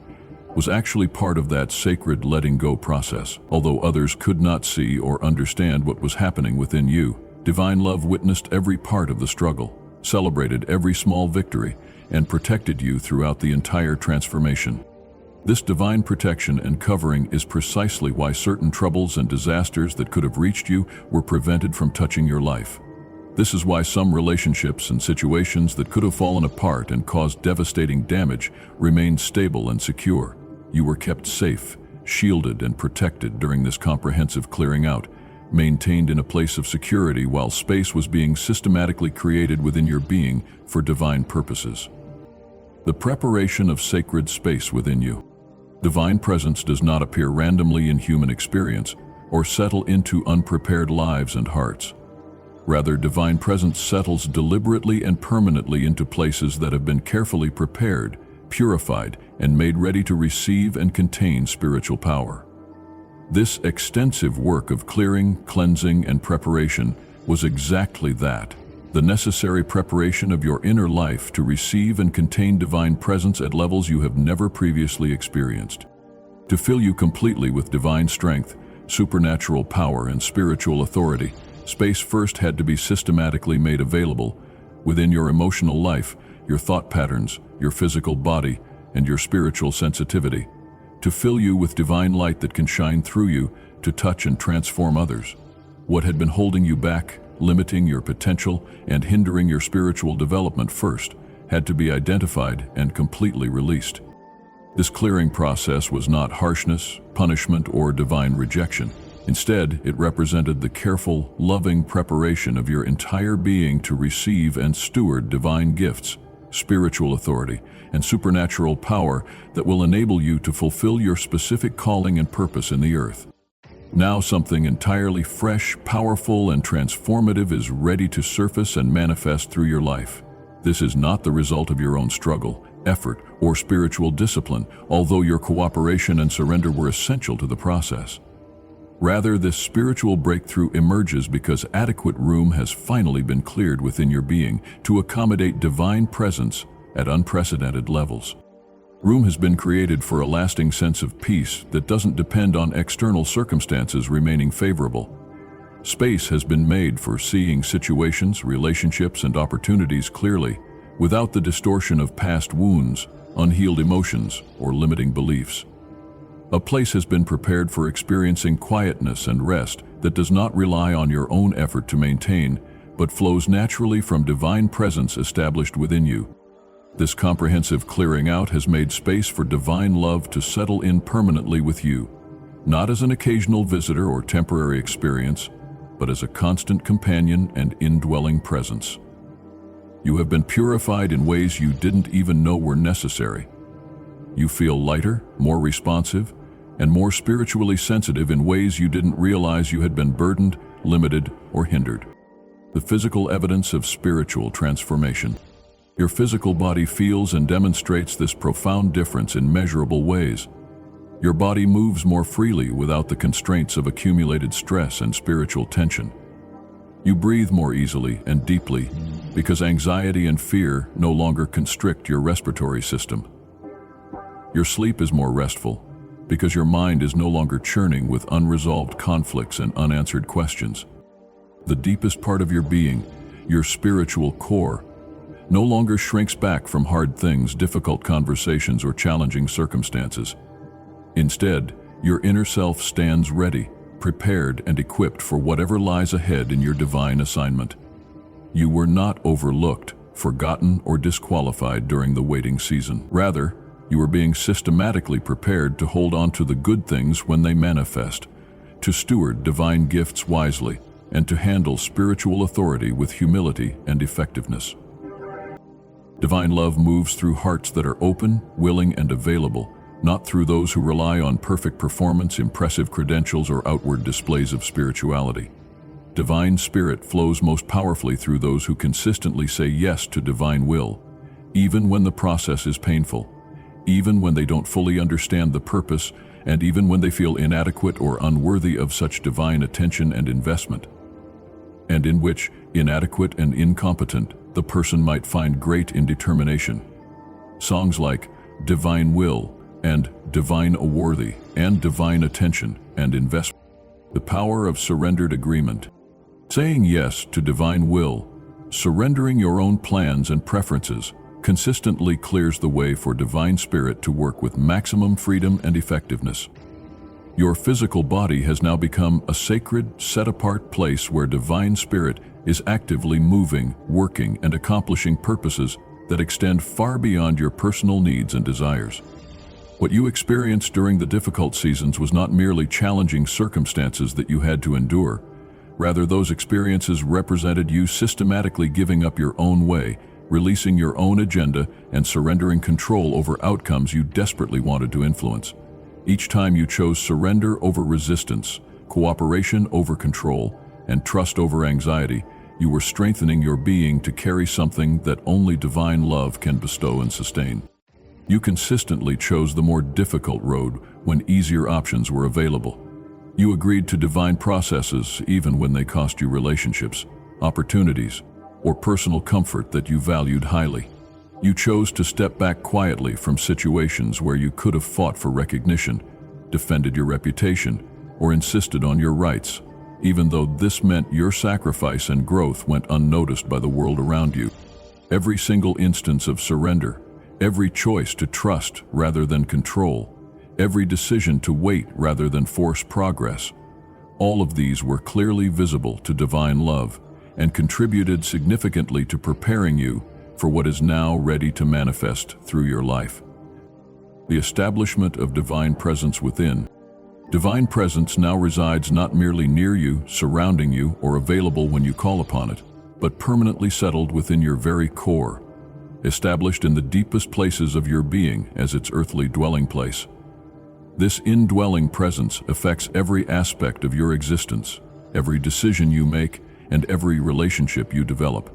was actually part of that sacred letting go process. Although others could not see or understand what was happening within you, divine love witnessed every part of the struggle, celebrated every small victory, and protected you throughout the entire transformation. This divine protection and covering is precisely why certain troubles and disasters that could have reached you were prevented from touching your life. This is why some relationships and situations that could have fallen apart and caused devastating damage remained stable and secure. You were kept safe, shielded, and protected during this comprehensive clearing out, maintained in a place of security while space was being systematically created within your being for divine purposes. The preparation of sacred space within you. Divine presence does not appear randomly in human experience or settle into unprepared lives and hearts. Rather, divine presence settles deliberately and permanently into places that have been carefully prepared, purified, and made ready to receive and contain spiritual power. This extensive work of clearing, cleansing, and preparation was exactly that, the necessary preparation of your inner life to receive and contain divine presence at levels you have never previously experienced. To fill you completely with divine strength, supernatural power, and spiritual authority, space first had to be systematically made available within your emotional life, your thought patterns, your physical body, and your spiritual sensitivity, to fill you with divine light that can shine through you to touch and transform others. What had been holding you back, limiting your potential, and hindering your spiritual development first had to be identified and completely released. This clearing process was not harshness, punishment, or divine rejection. Instead, it represented the careful, loving preparation of your entire being to receive and steward divine gifts, spiritual authority, and supernatural power that will enable you to fulfill your specific calling and purpose in the earth. Now something entirely fresh, powerful, and transformative is ready to surface and manifest through your life. This is not the result of your own struggle, effort, or spiritual discipline, although your cooperation and surrender were essential to the process. Rather, this spiritual breakthrough emerges because adequate room has finally been cleared within your being to accommodate divine presence at unprecedented levels. Room has been created for a lasting sense of peace that doesn't depend on external circumstances remaining favorable. Space has been made for seeing situations, relationships, and opportunities clearly, without the distortion of past wounds, unhealed emotions, or limiting beliefs. A place has been prepared for experiencing quietness and rest that does not rely on your own effort to maintain, but flows naturally from divine presence established within you. This comprehensive clearing out has made space for divine love to settle in permanently with you, not as an occasional visitor or temporary experience, but as a constant companion and indwelling presence. You have been purified in ways you didn't even know were necessary. You feel lighter, more responsive, and more spiritually sensitive in ways you didn't realize you had been burdened, limited, or hindered. The physical evidence of spiritual transformation. Your physical body feels and demonstrates this profound difference in measurable ways. Your body moves more freely without the constraints of accumulated stress and spiritual tension. You breathe more easily and deeply because anxiety and fear no longer constrict your respiratory system. Your sleep is more restful because your mind is no longer churning with unresolved conflicts and unanswered questions. The deepest part of your being, your spiritual core, no longer shrinks back from hard things, difficult conversations, or challenging circumstances. Instead, your inner self stands ready, prepared, and equipped for whatever lies ahead in your divine assignment. You were not overlooked, forgotten, or disqualified during the waiting season. Rather, You are being systematically prepared to hold on to the good things when they manifest, to steward divine gifts wisely, and to handle spiritual authority with humility and effectiveness. Divine love moves through hearts that are open, willing, and available, not through those who rely on perfect performance, impressive credentials, or outward displays of spirituality. Divine Spirit flows most powerfully through those who consistently say yes to divine will, even when the process is painful, even when they don't fully understand the purpose, and even when they feel inadequate or unworthy of such divine attention and investment, and in which, inadequate and incompetent, the person might find great indetermination. Songs like Divine Will and Divine Aworthy and Divine Attention and Investment. The power of surrendered agreement. Saying yes to divine will, surrendering your own plans and preferences, consistently clears the way for Divine Spirit to work with maximum freedom and effectiveness. Your physical body has now become a sacred, set-apart place where Divine Spirit is actively moving, working, and accomplishing purposes that extend far beyond your personal needs and desires. What you experienced during the difficult seasons was not merely challenging circumstances that you had to endure. Rather, those experiences represented you systematically giving up your own way, releasing your own agenda, and surrendering control over outcomes you desperately wanted to influence. Each time you chose surrender over resistance, cooperation over control, and trust over anxiety, you were strengthening your being to carry something that only divine love can bestow and sustain. You consistently chose the more difficult road when easier options were available. You agreed to divine processes even when they cost you relationships, opportunities, or personal comfort that you valued highly. You chose to step back quietly from situations where you could have fought for recognition, defended your reputation, or insisted on your rights, even though this meant your sacrifice and growth went unnoticed by the world around you. Every single instance of surrender, every choice to trust rather than control, every decision to wait rather than force progress, all of these were clearly visible to divine love and contributed significantly to preparing you for what is now ready to manifest through your life. The establishment of divine presence within. Divine presence now resides not merely near you, surrounding you, or available when you call upon it, but permanently settled within your very core, established in the deepest places of your being as its earthly dwelling place. This indwelling presence affects every aspect of your existence, every decision you make, and every relationship you develop.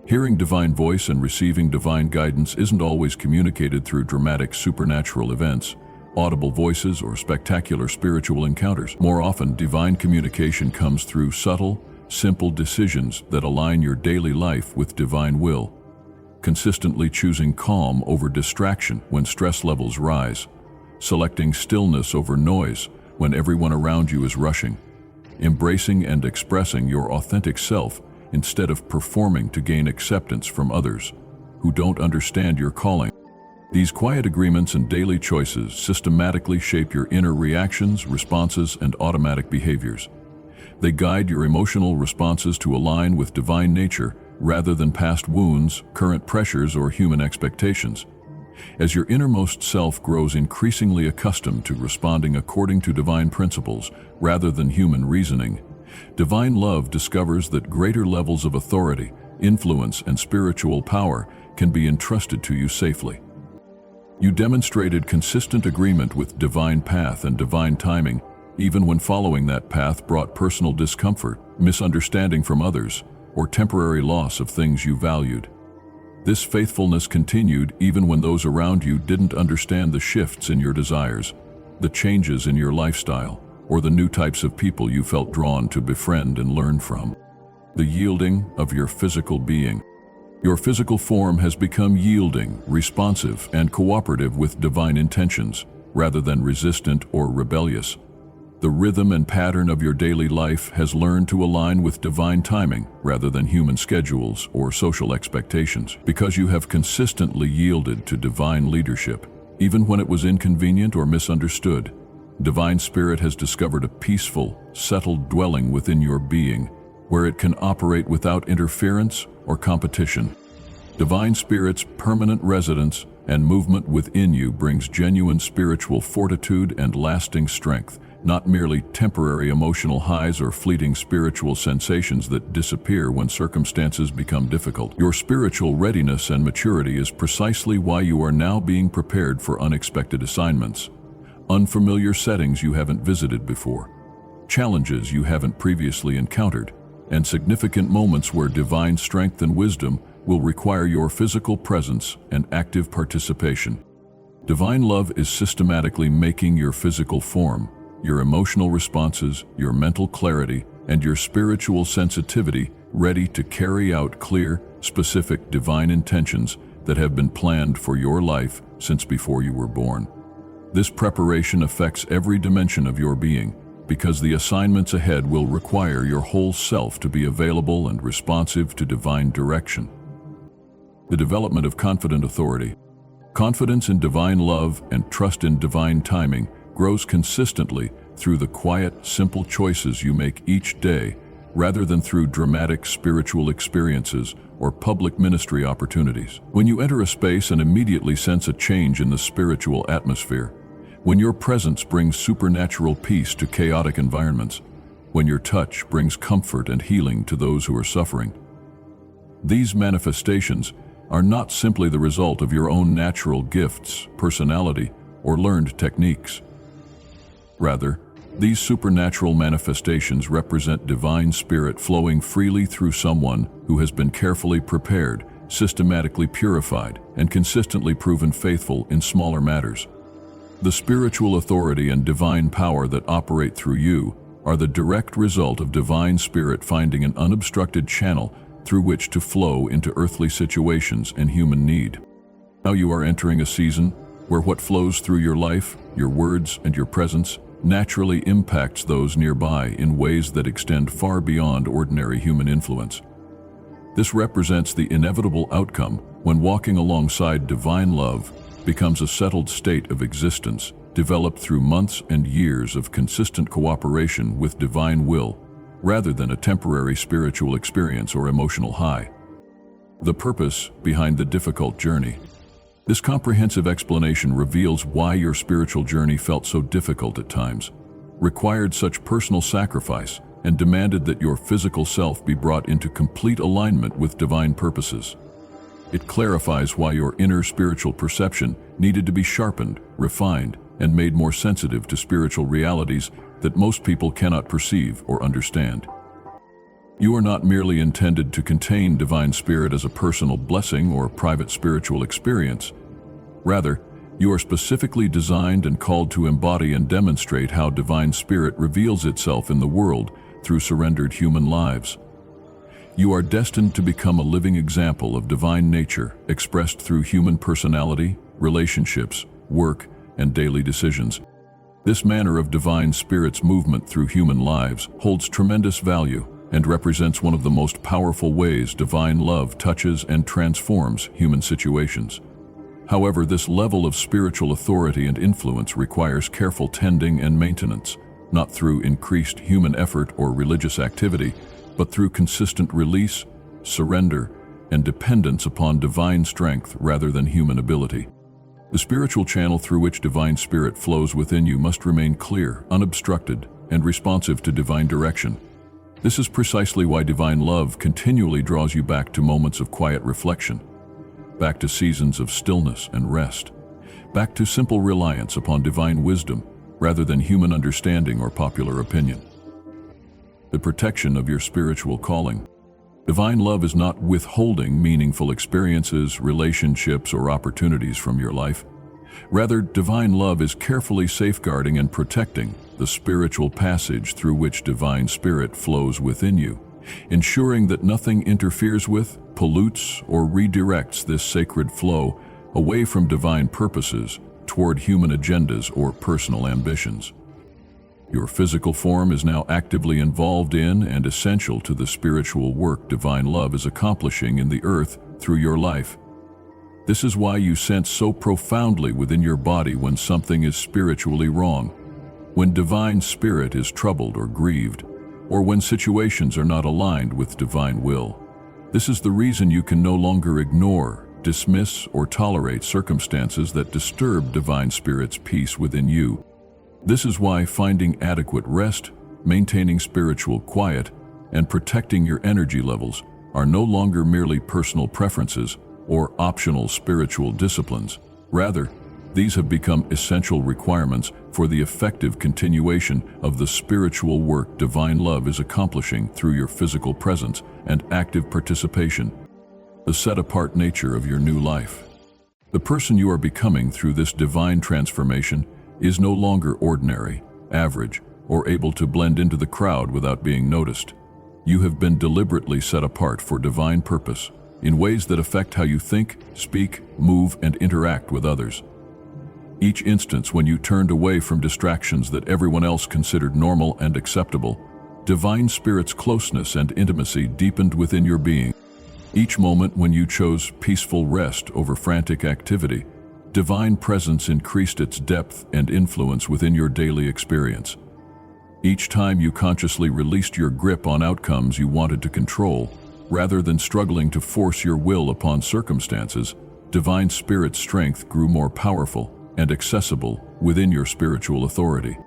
Hearing divine voice and receiving divine guidance isn't always communicated through dramatic supernatural events, audible voices, or spectacular spiritual encounters. More often, divine communication comes through subtle, simple decisions that align your daily life with divine will. Consistently choosing calm over distraction when stress levels rise, selecting stillness over noise when everyone around you is rushing, embracing and expressing your authentic self instead of performing to gain acceptance from others who don't understand your calling. These quiet agreements and daily choices systematically shape your inner reactions, responses, and automatic behaviors. They guide your emotional responses to align with divine nature rather than past wounds, current pressures, or human expectations. As your innermost self grows increasingly accustomed to responding according to divine principles rather than human reasoning, divine love discovers that greater levels of authority, influence, and spiritual power can be entrusted to you safely. You demonstrated consistent agreement with divine path and divine timing, even when following that path brought personal discomfort, misunderstanding from others, or temporary loss of things you valued. This faithfulness continued even when those around you didn't understand the shifts in your desires, the changes in your lifestyle, or the new types of people you felt drawn to befriend and learn from. The yielding of your physical being. Your physical form has become yielding, responsive, and cooperative with divine intentions, rather than resistant or rebellious. The rhythm and pattern of your daily life has learned to align with divine timing rather than human schedules or social expectations, because you have consistently yielded to divine leadership, even when it was inconvenient or misunderstood. Divine Spirit has discovered a peaceful, settled dwelling within your being, where it can operate without interference or competition. Divine Spirit's permanent residence and movement within you brings genuine spiritual fortitude and lasting strength, not merely temporary emotional highs or fleeting spiritual sensations that disappear when circumstances become difficult. Your spiritual readiness and maturity is precisely why you are now being prepared for unexpected assignments, unfamiliar settings you haven't visited before, challenges you haven't previously encountered, and significant moments where divine strength and wisdom will require your physical presence and active participation. Divine love is systematically making your physical form, your emotional responses, your mental clarity, and your spiritual sensitivity ready to carry out clear, specific divine intentions that have been planned for your life since before you were born. This preparation affects every dimension of your being, because the assignments ahead will require your whole self to be available and responsive to divine direction. The development of confident authority. Confidence in divine love and trust in divine timing grows consistently through the quiet, simple choices you make each day, rather than through dramatic spiritual experiences or public ministry opportunities. When you enter a space and immediately sense a change in the spiritual atmosphere, when your presence brings supernatural peace to chaotic environments, when your touch brings comfort and healing to those who are suffering, these manifestations are not simply the result of your own natural gifts, personality, or learned techniques. Rather, these supernatural manifestations represent divine spirit flowing freely through someone who has been carefully prepared, systematically purified, and consistently proven faithful in smaller matters. The spiritual authority and divine power that operate through you are the direct result of divine spirit finding an unobstructed channel through which to flow into earthly situations and human need. Now you are entering a season where what flows through your life, your words, and your presence naturally impacts those nearby in ways that extend far beyond ordinary human influence. This represents the inevitable outcome when walking alongside divine love becomes a settled state of existence, developed through months and years of consistent cooperation with divine will, rather than a temporary spiritual experience or emotional high. The purpose behind the difficult journey. This comprehensive explanation reveals why your spiritual journey felt so difficult at times, required such personal sacrifice, and demanded that your physical self be brought into complete alignment with divine purposes. It clarifies why your inner spiritual perception needed to be sharpened, refined, and made more sensitive to spiritual realities that most people cannot perceive or understand. You are not merely intended to contain divine spirit as a personal blessing or private spiritual experience. Rather, you are specifically designed and called to embody and demonstrate how divine spirit reveals itself in the world through surrendered human lives. You are destined to become a living example of divine nature expressed through human personality, relationships, work, and daily decisions. This manner of divine spirit's movement through human lives holds tremendous value and represents one of the most powerful ways divine love touches and transforms human situations. However, this level of spiritual authority and influence requires careful tending and maintenance, not through increased human effort or religious activity, but through consistent release, surrender, and dependence upon divine strength rather than human ability. The spiritual channel through which divine spirit flows within you must remain clear, unobstructed, and responsive to divine direction. This is precisely why divine love continually draws you back to moments of quiet reflection, back to seasons of stillness and rest, back to simple reliance upon divine wisdom rather than human understanding or popular opinion. The protection of your spiritual calling. Divine love is not withholding meaningful experiences, relationships, or opportunities from your life. Rather, divine love is carefully safeguarding and protecting the spiritual passage through which divine spirit flows within you, ensuring that nothing interferes with, pollutes, or redirects this sacred flow away from divine purposes toward human agendas or personal ambitions. Your physical form is now actively involved in and essential to the spiritual work divine love is accomplishing in the earth through your life. This is why you sense so profoundly within your body when something is spiritually wrong, when divine spirit is troubled or grieved, or when situations are not aligned with divine will. This is the reason you can no longer ignore, dismiss, or tolerate circumstances that disturb Divine Spirit's peace within you. This is why finding adequate rest, maintaining spiritual quiet, and protecting your energy levels are no longer merely personal preferences or optional spiritual disciplines. Rather, these have become essential requirements for the effective continuation of the spiritual work divine love is accomplishing through your physical presence and active participation. The set-apart nature of your new life. The person you are becoming through this divine transformation is no longer ordinary, average, or able to blend into the crowd without being noticed. You have been deliberately set apart for divine purpose in ways that affect how you think, speak, move, and interact with others. Each instance when you turned away from distractions that everyone else considered normal and acceptable, Divine Spirit's closeness and intimacy deepened within your being. Each moment when you chose peaceful rest over frantic activity, Divine Presence increased its depth and influence within your daily experience. Each time you consciously released your grip on outcomes you wanted to control, rather than struggling to force your will upon circumstances, Divine Spirit's strength grew more powerful and accessible within your spiritual authority.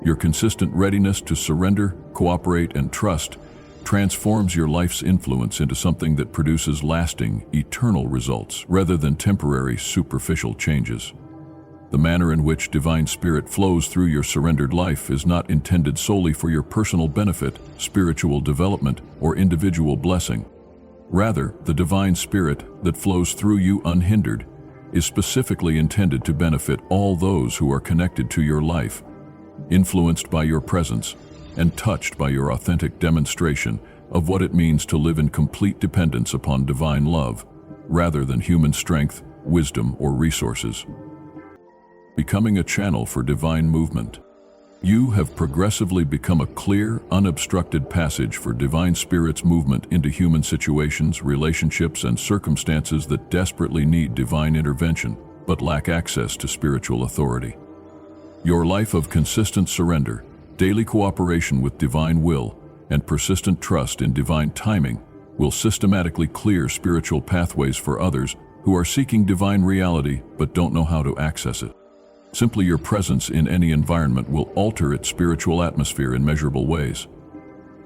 Your consistent readiness to surrender, cooperate, and trust transforms your life's influence into something that produces lasting, eternal results rather than temporary, superficial changes. The manner in which Divine Spirit flows through your surrendered life is not intended solely for your personal benefit, spiritual development, or individual blessing. Rather, the Divine Spirit that flows through you unhindered is specifically intended to benefit all those who are connected to your life, influenced by your presence, and touched by your authentic demonstration of what it means to live in complete dependence upon divine love, rather than human strength, wisdom, or resources. Becoming a channel for divine movement. You have progressively become a clear, unobstructed passage for Divine Spirit's movement into human situations, relationships, and circumstances that desperately need divine intervention, but lack access to spiritual authority. Your life of consistent surrender, daily cooperation with divine will, and persistent trust in divine timing will systematically clear spiritual pathways for others who are seeking divine reality but don't know how to access it. Simply your presence in any environment will alter its spiritual atmosphere in measurable ways.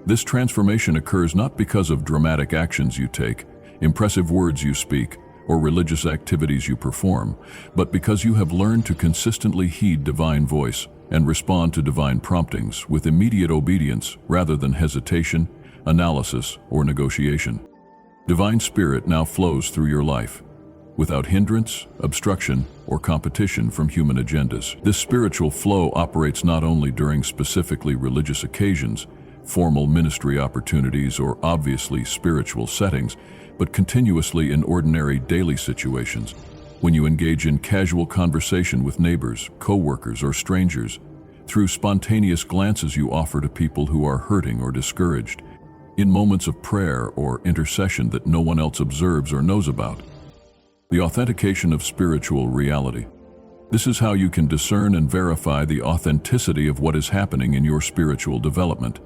This transformation occurs not because of dramatic actions you take, impressive words you speak, or religious activities you perform, but because you have learned to consistently heed divine voice and respond to divine promptings with immediate obedience rather than hesitation, analysis, or negotiation. Divine Spirit now flows through your life, without hindrance, obstruction, or competition from human agendas. This spiritual flow operates not only during specifically religious occasions, formal ministry opportunities, or obviously spiritual settings, but continuously in ordinary daily situations. When you engage in casual conversation with neighbors, co-workers, or strangers, through spontaneous glances you offer to people who are hurting or discouraged, in moments of prayer or intercession that no one else observes or knows about. The authentication of spiritual reality. This is how you can discern and verify the authenticity of what is happening in your spiritual development.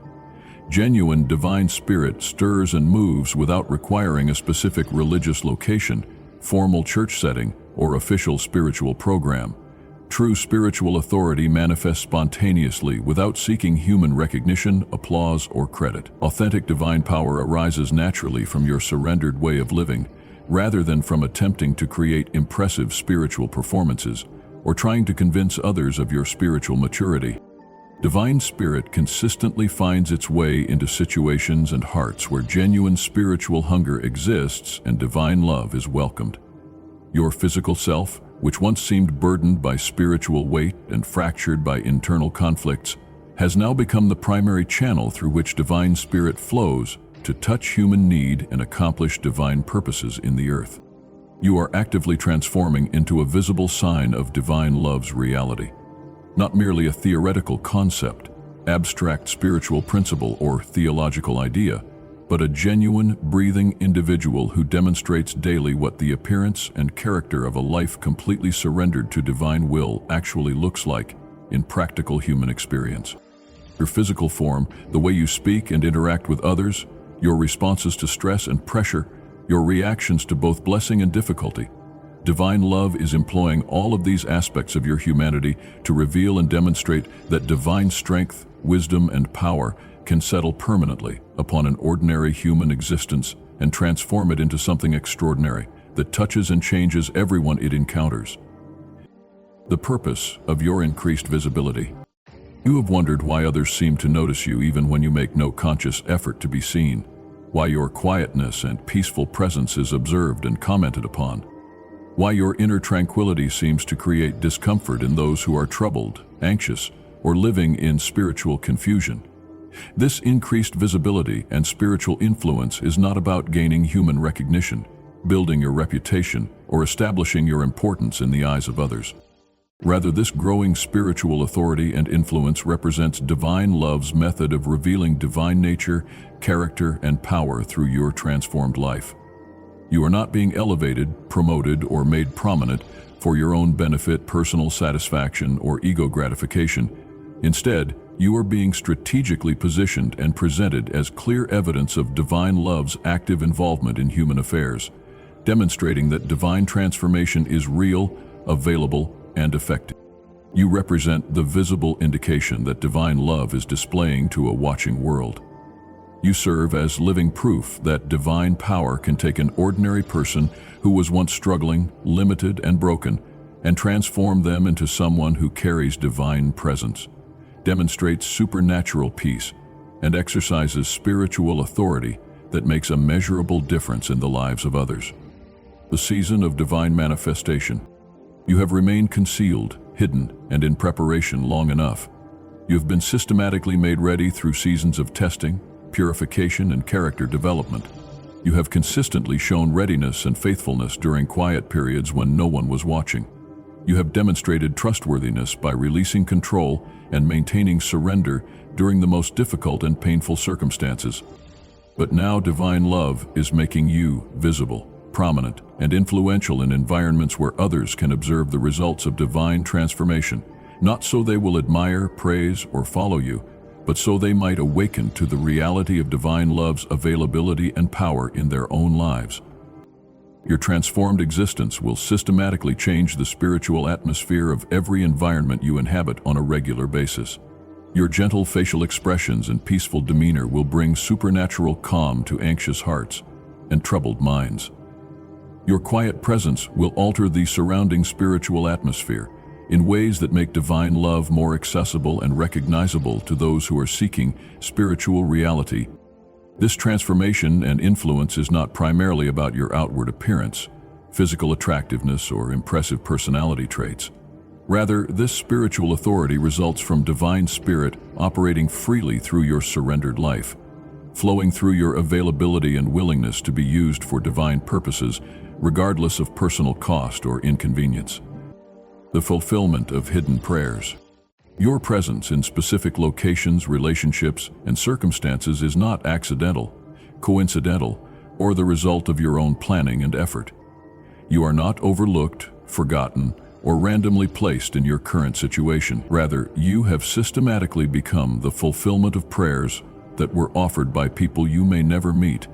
Genuine Divine Spirit stirs and moves without requiring a specific religious location, formal church setting, or official spiritual program. True spiritual authority manifests spontaneously without seeking human recognition, applause, or credit. Authentic divine power arises naturally from your surrendered way of living, rather than from attempting to create impressive spiritual performances or trying to convince others of your spiritual maturity. Divine Spirit consistently finds its way into situations and hearts where genuine spiritual hunger exists and divine love is welcomed. Your physical self, which once seemed burdened by spiritual weight and fractured by internal conflicts, has now become the primary channel through which Divine Spirit flows to touch human need and accomplish divine purposes in the earth. You are actively transforming into a visible sign of divine love's reality. Not merely a theoretical concept, abstract spiritual principle, or theological idea, but a genuine, breathing individual who demonstrates daily what the appearance and character of a life completely surrendered to divine will actually looks like in practical human experience. Your physical form, the way you speak and interact with others, your responses to stress and pressure, your reactions to both blessing and difficulty. Divine love is employing all of these aspects of your humanity to reveal and demonstrate that divine strength, wisdom, and power can settle permanently upon an ordinary human existence and transform it into something extraordinary that touches and changes everyone it encounters. The purpose of your increased visibility. You have wondered why others seem to notice you even when you make no conscious effort to be seen, why your quietness and peaceful presence is observed and commented upon, why your inner tranquility seems to create discomfort in those who are troubled, anxious, or living in spiritual confusion. This increased visibility and spiritual influence is not about gaining human recognition, building your reputation, or establishing your importance in the eyes of others. Rather, this growing spiritual authority and influence represents divine love's method of revealing divine nature, character, and power through your transformed life. You are not being elevated, promoted, or made prominent for your own benefit, personal satisfaction, or ego gratification. Instead, you are being strategically positioned and presented as clear evidence of divine love's active involvement in human affairs, demonstrating that divine transformation is real, available, and effective. You represent the visible indication that divine love is displaying to a watching world. You serve as living proof that divine power can take an ordinary person who was once struggling, limited, and broken, and transform them into someone who carries divine presence, demonstrates supernatural peace, and exercises spiritual authority that makes a measurable difference in the lives of others. The season of divine manifestation. You have remained concealed, hidden, and in preparation long enough. You have been systematically made ready through seasons of testing, purification, and character development. You have consistently shown readiness and faithfulness during quiet periods when no one was watching. You have demonstrated trustworthiness by releasing control and maintaining surrender during the most difficult and painful circumstances. But now divine love is making you visible, prominent, and influential in environments where others can observe the results of divine transformation, not so they will admire, praise, or follow you, but so they might awaken to the reality of divine love's availability and power in their own lives. Your transformed existence will systematically change the spiritual atmosphere of every environment you inhabit on a regular basis. Your gentle facial expressions and peaceful demeanor will bring supernatural calm to anxious hearts and troubled minds. Your quiet presence will alter the surrounding spiritual atmosphere in ways that make divine love more accessible and recognizable to those who are seeking spiritual reality. This transformation and influence is not primarily about your outward appearance, physical attractiveness, or impressive personality traits. Rather, this spiritual authority results from divine spirit operating freely through your surrendered life, flowing through your availability and willingness to be used for divine purposes, regardless of personal cost or inconvenience. The fulfillment of hidden prayers. Your presence in specific locations, relationships, and circumstances is not accidental, coincidental, or the result of your own planning and effort. You are not overlooked, forgotten, or randomly placed in your current situation. Rather, you have systematically become the fulfillment of prayers that were offered by people you may never meet,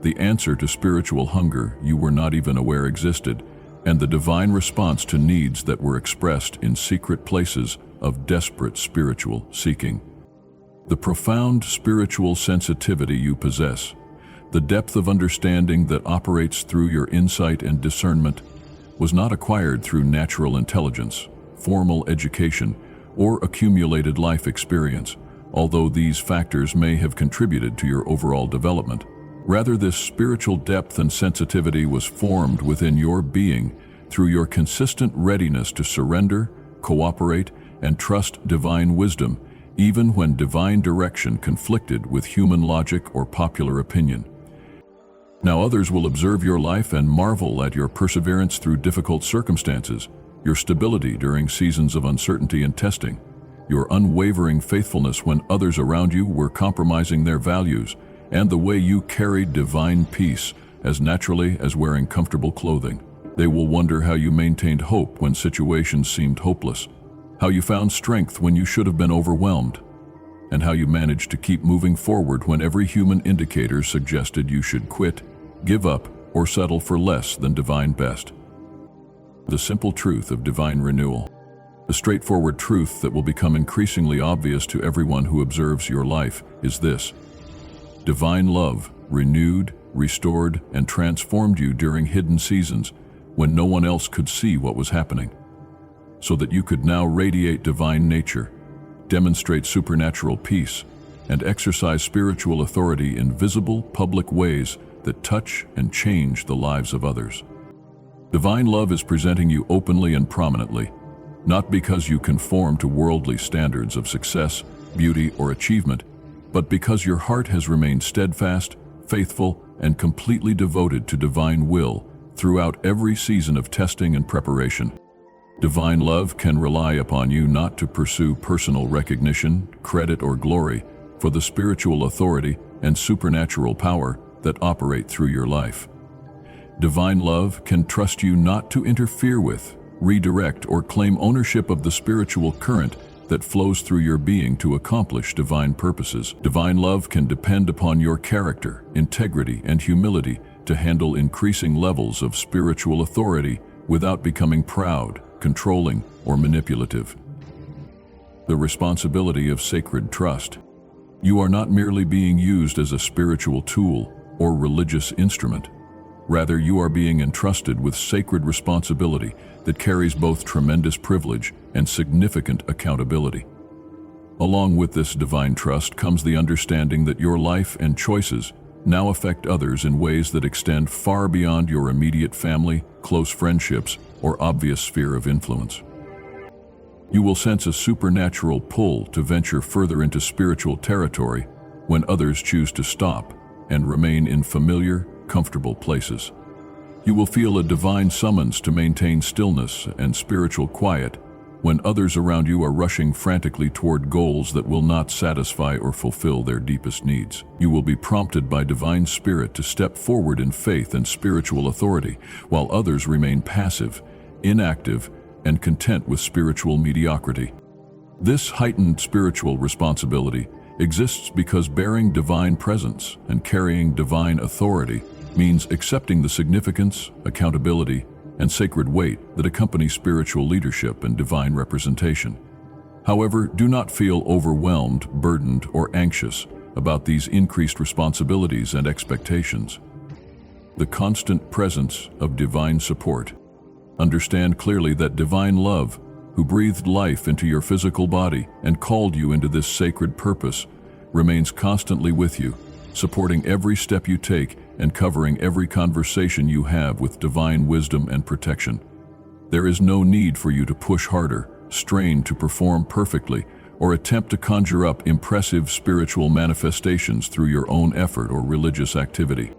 the answer to spiritual hunger you were not even aware existed, and the divine response to needs that were expressed in secret places of desperate spiritual seeking. The profound spiritual sensitivity you possess, the depth of understanding that operates through your insight and discernment, was not acquired through natural intelligence, formal education, or accumulated life experience, although these factors may have contributed to your overall development. Rather, this spiritual depth and sensitivity was formed within your being through your consistent readiness to surrender, cooperate, and trust divine wisdom, even when divine direction conflicted with human logic or popular opinion. Now others will observe your life and marvel at your perseverance through difficult circumstances, your stability during seasons of uncertainty and testing, your unwavering faithfulness when others around you were compromising their values, and the way you carried divine peace as naturally as wearing comfortable clothing. They will wonder how you maintained hope when situations seemed hopeless, how you found strength when you should have been overwhelmed, and how you managed to keep moving forward when every human indicator suggested you should quit, give up, or settle for less than divine best. The simple truth of divine renewal. The straightforward truth that will become increasingly obvious to everyone who observes your life is this: divine love renewed, restored, and transformed you during hidden seasons when no one else could see what was happening, so that you could now radiate divine nature, demonstrate supernatural peace, and exercise spiritual authority in visible, public ways that touch and change the lives of others. Divine love is presenting you openly and prominently, not because you conform to worldly standards of success, beauty, or achievement, but because your heart has remained steadfast, faithful, and completely devoted to divine will throughout every season of testing and preparation. Divine love can rely upon you not to pursue personal recognition, credit, or glory for the spiritual authority and supernatural power that operate through your life. Divine love can trust you not to interfere with, redirect, or claim ownership of the spiritual current that flows through your being to accomplish divine purposes. Divine love can depend upon your character, integrity, and humility to handle increasing levels of spiritual authority without becoming proud, controlling, or manipulative. The responsibility of sacred trust. You are not merely being used as a spiritual tool or religious instrument. Rather, you are being entrusted with sacred responsibility that carries both tremendous privilege and significant accountability. Along with this divine trust comes the understanding that your life and choices now affect others in ways that extend far beyond your immediate family, close friendships, or obvious sphere of influence. You will sense a supernatural pull to venture further into spiritual territory when others choose to stop and remain in familiar, comfortable places. You will feel a divine summons to maintain stillness and spiritual quiet when others around you are rushing frantically toward goals that will not satisfy or fulfill their deepest needs. You will be prompted by divine spirit to step forward in faith and spiritual authority, while others remain passive, inactive, and content with spiritual mediocrity. This heightened spiritual responsibility exists because bearing divine presence and carrying divine authority means accepting the significance, accountability, and sacred weight that accompany spiritual leadership and divine representation. However, do not feel overwhelmed, burdened, or anxious about these increased responsibilities and expectations. The constant presence of divine support. Understand clearly that divine love, who breathed life into your physical body and called you into this sacred purpose, remains constantly with you, supporting every step you take and covering every conversation you have with divine wisdom and protection. There is no need for you to push harder, strain to perform perfectly, or attempt to conjure up impressive spiritual manifestations through your own effort or religious activity.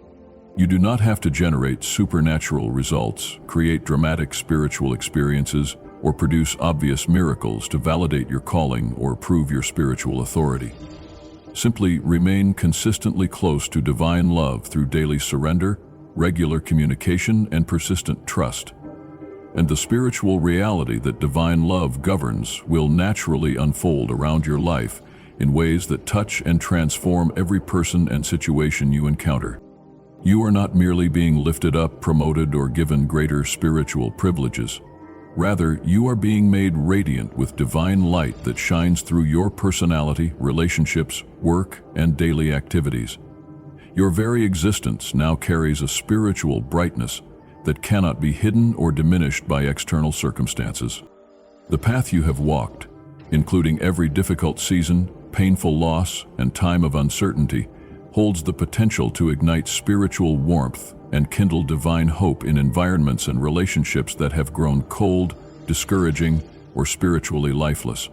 You do not have to generate supernatural results, create dramatic spiritual experiences, or produce obvious miracles to validate your calling or prove your spiritual authority. Simply remain consistently close to divine love through daily surrender, regular communication, and persistent trust. And the spiritual reality that divine love governs will naturally unfold around your life in ways that touch and transform every person and situation you encounter. You are not merely being lifted up, promoted, or given greater spiritual privileges. Rather, you are being made radiant with divine light that shines through your personality, relationships, work, and daily activities. Your very existence now carries a spiritual brightness that cannot be hidden or diminished by external circumstances. The path you have walked, including every difficult season, painful loss, and time of uncertainty, holds the potential to ignite spiritual warmth and kindle divine hope in environments and relationships that have grown cold, discouraging, or spiritually lifeless.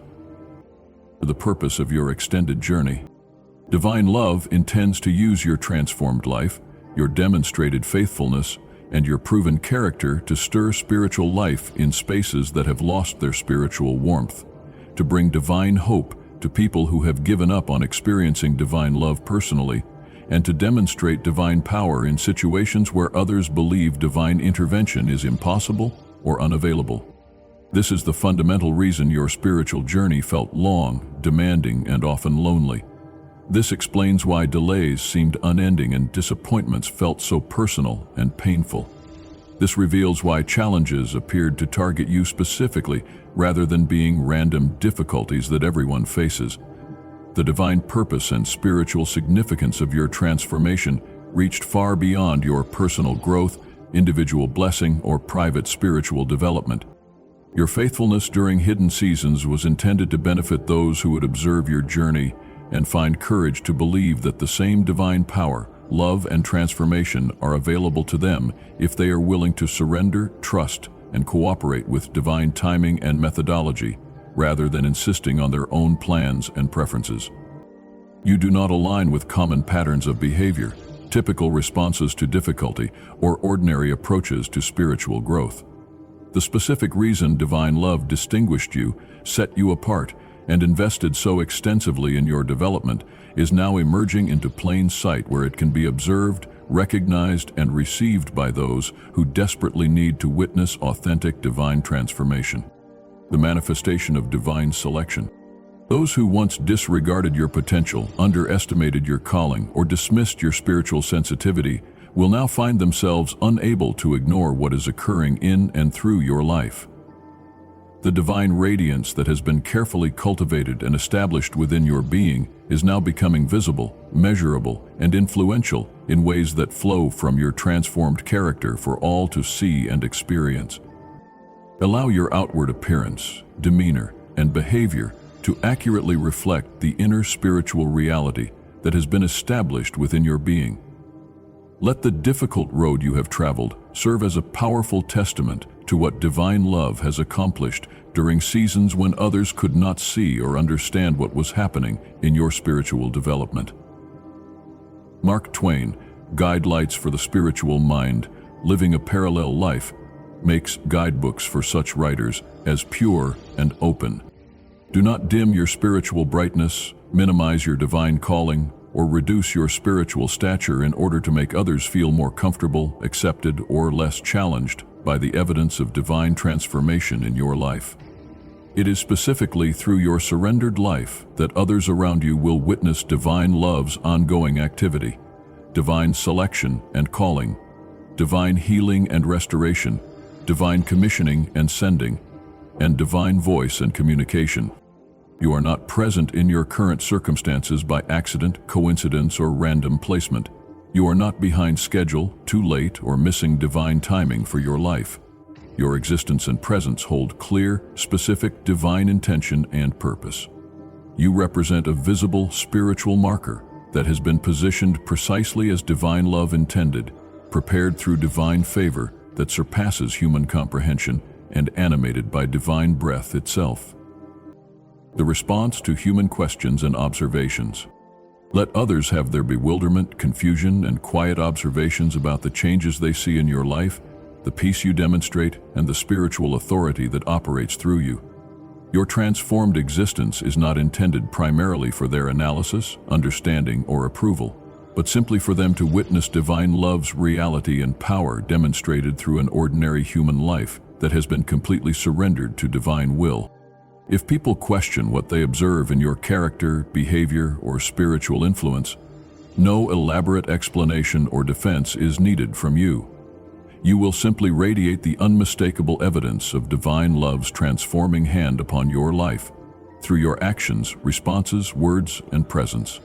For the purpose of your extended journey, divine love intends to use your transformed life, your demonstrated faithfulness, and your proven character to stir spiritual life in spaces that have lost their spiritual warmth, to bring divine hope to people who have given up on experiencing divine love personally, and to demonstrate divine power in situations where others believe divine intervention is impossible or unavailable. This is the fundamental reason your spiritual journey felt long, demanding, and often lonely. This explains why delays seemed unending and disappointments felt so personal and painful. This reveals why challenges appeared to target you specifically rather than being random difficulties that everyone faces. The divine purpose and spiritual significance of your transformation reached far beyond your personal growth, individual blessing, or private spiritual development. Your faithfulness during hidden seasons was intended to benefit those who would observe your journey and find courage to believe that the same divine power, love, and transformation are available to them if they are willing to surrender, trust, and cooperate with divine timing and methodology, rather than insisting on their own plans and preferences. You do not align with common patterns of behavior, typical responses to difficulty, or ordinary approaches to spiritual growth. The specific reason divine love distinguished you, set you apart, and invested so extensively in your development is now emerging into plain sight, where it can be observed, recognized, and received by those who desperately need to witness authentic divine transformation. The manifestation of divine selection. Those who once disregarded your potential, underestimated your calling, or dismissed your spiritual sensitivity will now find themselves unable to ignore what is occurring in and through your life. The divine radiance that has been carefully cultivated and established within your being is now becoming visible, measurable, and influential in ways that flow from your transformed character for all to see and experience. Allow your outward appearance, demeanor, and behavior to accurately reflect the inner spiritual reality that has been established within your being. Let the difficult road you have traveled serve as a powerful testament to what divine love has accomplished during seasons when others could not see or understand what was happening in your spiritual development. Mark Twain, Guidelights for the Spiritual Mind, Living a Parallel Life, makes guidebooks for such writers as pure and open. Do not dim your spiritual brightness, minimize your divine calling, or reduce your spiritual stature in order to make others feel more comfortable, accepted, or less challenged by the evidence of divine transformation in your life. It is specifically through your surrendered life that others around you will witness divine love's ongoing activity, divine selection and calling, divine healing and restoration, divine commissioning and sending, and divine voice and communication. You are not present in your current circumstances by accident, coincidence, or random placement. You are not behind schedule, too late, or missing divine timing for your life. Your existence and presence hold clear, specific divine intention and purpose. You represent a visible spiritual marker that has been positioned precisely as divine love intended, prepared through divine favor that surpasses human comprehension, and animated by divine breath itself. The response to human questions and observations. Let others have their bewilderment, confusion, and quiet observations about the changes they see in your life, the peace you demonstrate, and the spiritual authority that operates through you. Your transformed existence is not intended primarily for their analysis, understanding, or approval, but simply for them to witness divine love's reality and power demonstrated through an ordinary human life that has been completely surrendered to divine will. If people question what they observe in your character, behavior, or spiritual influence, no elaborate explanation or defense is needed from you. You will simply radiate the unmistakable evidence of divine love's transforming hand upon your life through your actions, responses, words, and presence.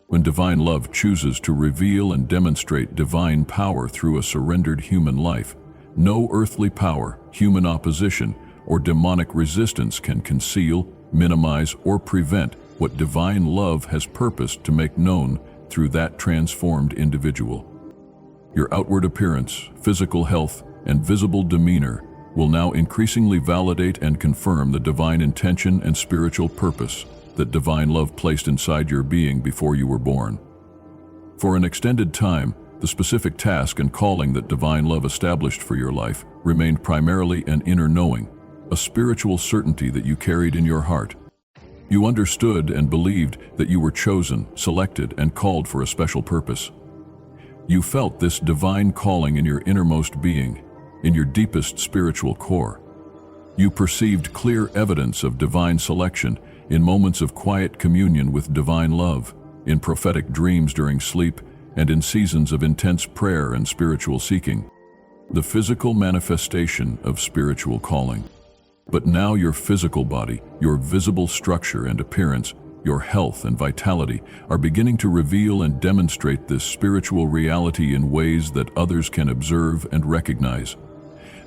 When divine love chooses to reveal and demonstrate divine power through a surrendered human life, no earthly power, human opposition, or demonic resistance can conceal, minimize, or prevent what divine love has purposed to make known through that transformed individual. Your outward appearance, physical health, and visible demeanor will now increasingly validate and confirm the divine intention and spiritual purpose that divine love placed inside your being before you were born. For an extended time, the specific task and calling that divine love established for your life remained primarily an inner knowing, a spiritual certainty that you carried in your heart. You understood and believed that you were chosen, selected, and called for a special purpose. You felt this divine calling in your innermost being, in your deepest spiritual core. You perceived clear evidence of divine selection in moments of quiet communion with divine love, in prophetic dreams during sleep, and in seasons of intense prayer and spiritual seeking. The physical manifestation of spiritual calling. But now your physical body, your visible structure and appearance, your health and vitality are beginning to reveal and demonstrate this spiritual reality in ways that others can observe and recognize.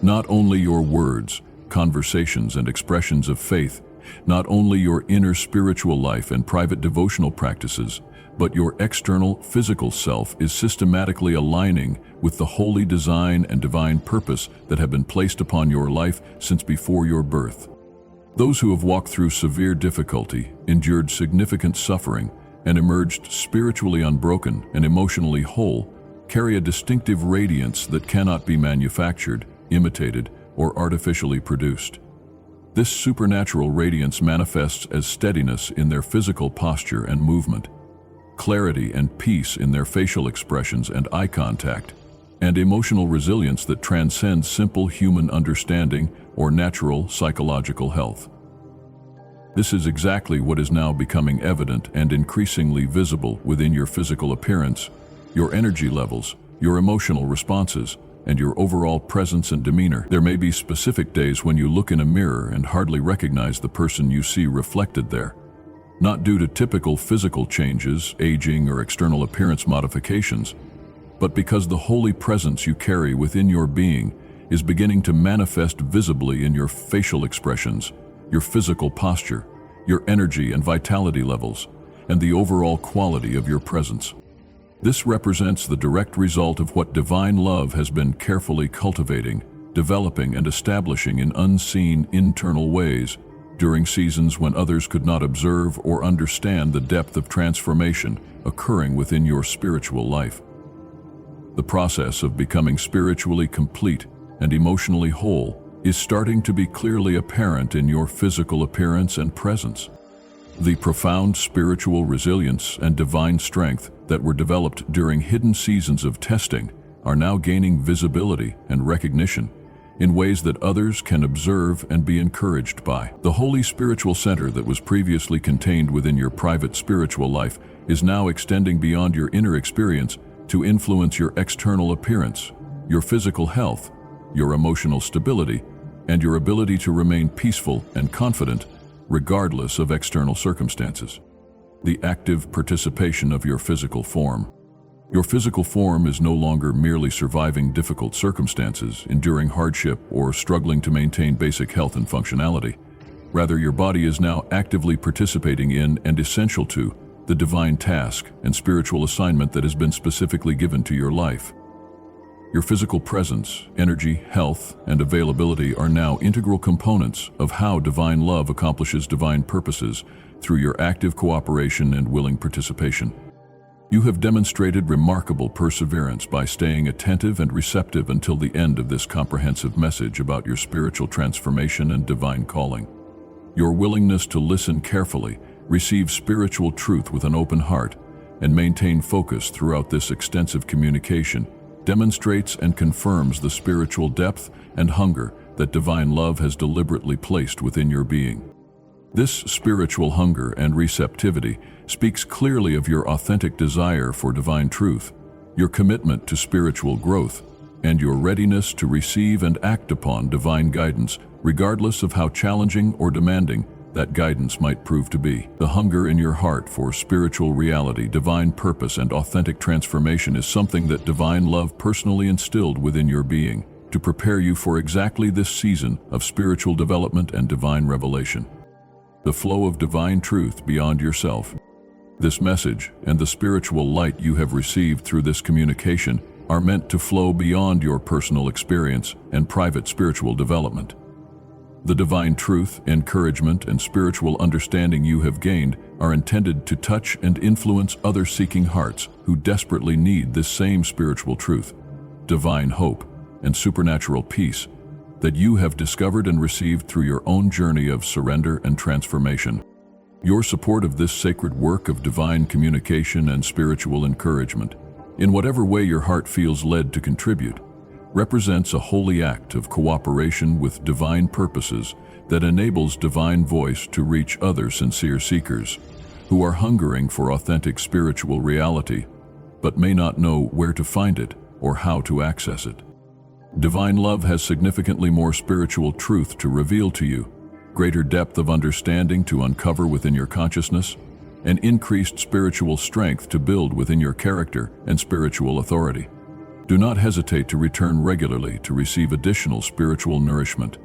Not only your words, conversations, and expressions of faith, not only your inner spiritual life and private devotional practices, but your external physical self is systematically aligning with the holy design and divine purpose that have been placed upon your life since before your birth. Those who have walked through severe difficulty, endured significant suffering, and emerged spiritually unbroken and emotionally whole carry a distinctive radiance that cannot be manufactured, imitated, or artificially produced. This supernatural radiance manifests as steadiness in their physical posture and movement, clarity and peace in their facial expressions and eye contact, and emotional resilience that transcends simple human understanding or natural psychological health. This is exactly what is now becoming evident and increasingly visible within your physical appearance, your energy levels, your emotional responses, and your overall presence and demeanor. There may be specific days when you look in a mirror and hardly recognize the person you see reflected there. Not due to typical physical changes, aging, or external appearance modifications, but because the holy presence you carry within your being is beginning to manifest visibly in your facial expressions, your physical posture, your energy and vitality levels, and the overall quality of your presence. This represents the direct result of what divine love has been carefully cultivating, developing, and establishing in unseen internal ways during seasons when others could not observe or understand the depth of transformation occurring within your spiritual life. The process of becoming spiritually complete and emotionally whole is starting to be clearly apparent in your physical appearance and presence. The profound spiritual resilience and divine strength that were developed during hidden seasons of testing are now gaining visibility and recognition in ways that others can observe and be encouraged by. The holy spiritual center that was previously contained within your private spiritual life is now extending beyond your inner experience to influence your external appearance, your physical health, your emotional stability, and your ability to remain peaceful and confident regardless of external circumstances. The active participation of your physical form. Your physical form is no longer merely surviving difficult circumstances, enduring hardship, or struggling to maintain basic health and functionality. Rather, your body is now actively participating in and essential to the divine task and spiritual assignment that has been specifically given to your life. Your physical presence, energy, health, and availability are now integral components of how divine love accomplishes divine purposes through your active cooperation and willing participation. You have demonstrated remarkable perseverance by staying attentive and receptive until the end of this comprehensive message about your spiritual transformation and divine calling. Your willingness to listen carefully, receive spiritual truth with an open heart, and maintain focus throughout this extensive communication demonstrates and confirms the spiritual depth and hunger that divine love has deliberately placed within your being. This spiritual hunger and receptivity speaks clearly of your authentic desire for divine truth, your commitment to spiritual growth, and your readiness to receive and act upon divine guidance, regardless of how challenging or demanding that guidance might prove to be. The hunger in your heart for spiritual reality, divine purpose, and authentic transformation is something that divine love personally instilled within your being to prepare you for exactly this season of spiritual development and divine revelation. The flow of divine truth beyond yourself. This message and the spiritual light you have received through this communication are meant to flow beyond your personal experience and private spiritual development. The divine truth, encouragement, and spiritual understanding you have gained are intended to touch and influence other seeking hearts who desperately need this same spiritual truth, divine hope, and supernatural peace that you have discovered and received through your own journey of surrender and transformation. Your support of this sacred work of divine communication and spiritual encouragement, in whatever way your heart feels led to contribute, represents a holy act of cooperation with divine purposes that enables divine voice to reach other sincere seekers who are hungering for authentic spiritual reality, but may not know where to find it or how to access it. Divine love has significantly more spiritual truth to reveal to you, greater depth of understanding to uncover within your consciousness, and increased spiritual strength to build within your character and spiritual authority. Do not hesitate to return regularly to receive additional spiritual nourishment,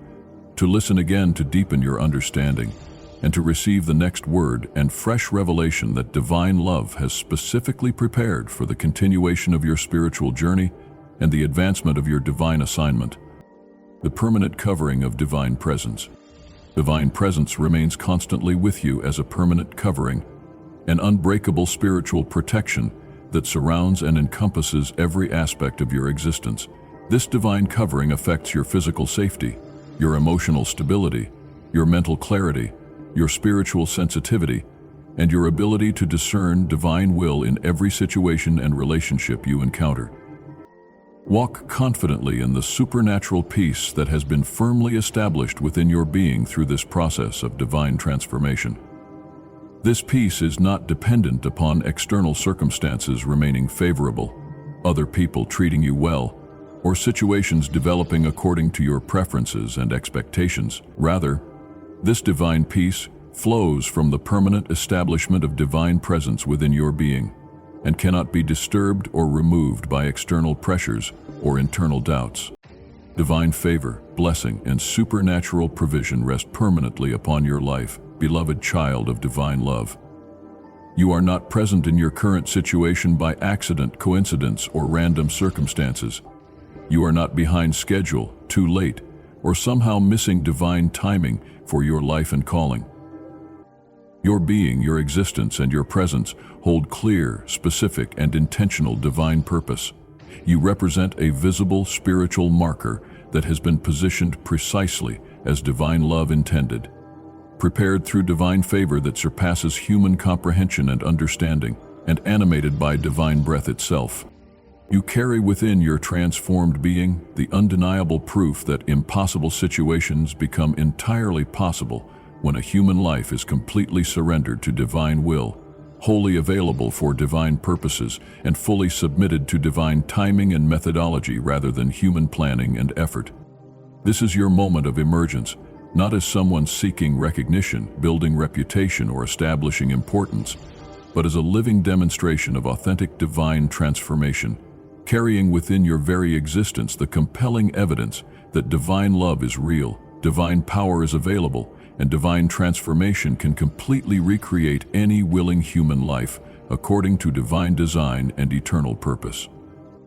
to listen again to deepen your understanding, and to receive the next word and fresh revelation that divine love has specifically prepared for the continuation of your spiritual journey and the advancement of your divine assignment. The permanent covering of divine presence. Divine presence remains constantly with you as a permanent covering, an unbreakable spiritual protection that surrounds and encompasses every aspect of your existence. This divine covering affects your physical safety, your emotional stability, your mental clarity, your spiritual sensitivity, and your ability to discern divine will in every situation and relationship you encounter. Walk confidently in the supernatural peace that has been firmly established within your being through this process of divine transformation. This peace is not dependent upon external circumstances remaining favorable, other people treating you well, or situations developing according to your preferences and expectations. Rather, this divine peace flows from the permanent establishment of divine presence within your being and cannot be disturbed or removed by external pressures or internal doubts. Divine favor, blessing, and supernatural provision rest permanently upon your life, beloved child of divine love. You are not present in your current situation by accident, coincidence, or random circumstances. You are not behind schedule, too late, or somehow missing divine timing for your life and calling. Your being, your existence, and your presence hold clear, specific, and intentional divine purpose. You represent a visible spiritual marker that has been positioned precisely as divine love intended, prepared through divine favor that surpasses human comprehension and understanding, and animated by divine breath itself. You carry within your transformed being the undeniable proof that impossible situations become entirely possible when a human life is completely surrendered to divine will, wholly available for divine purposes, and fully submitted to divine timing and methodology rather than human planning and effort. This is your moment of emergence, not as someone seeking recognition, building reputation, or establishing importance, but as a living demonstration of authentic divine transformation, carrying within your very existence the compelling evidence that divine love is real, divine power is available, and divine transformation can completely recreate any willing human life according to divine design and eternal purpose.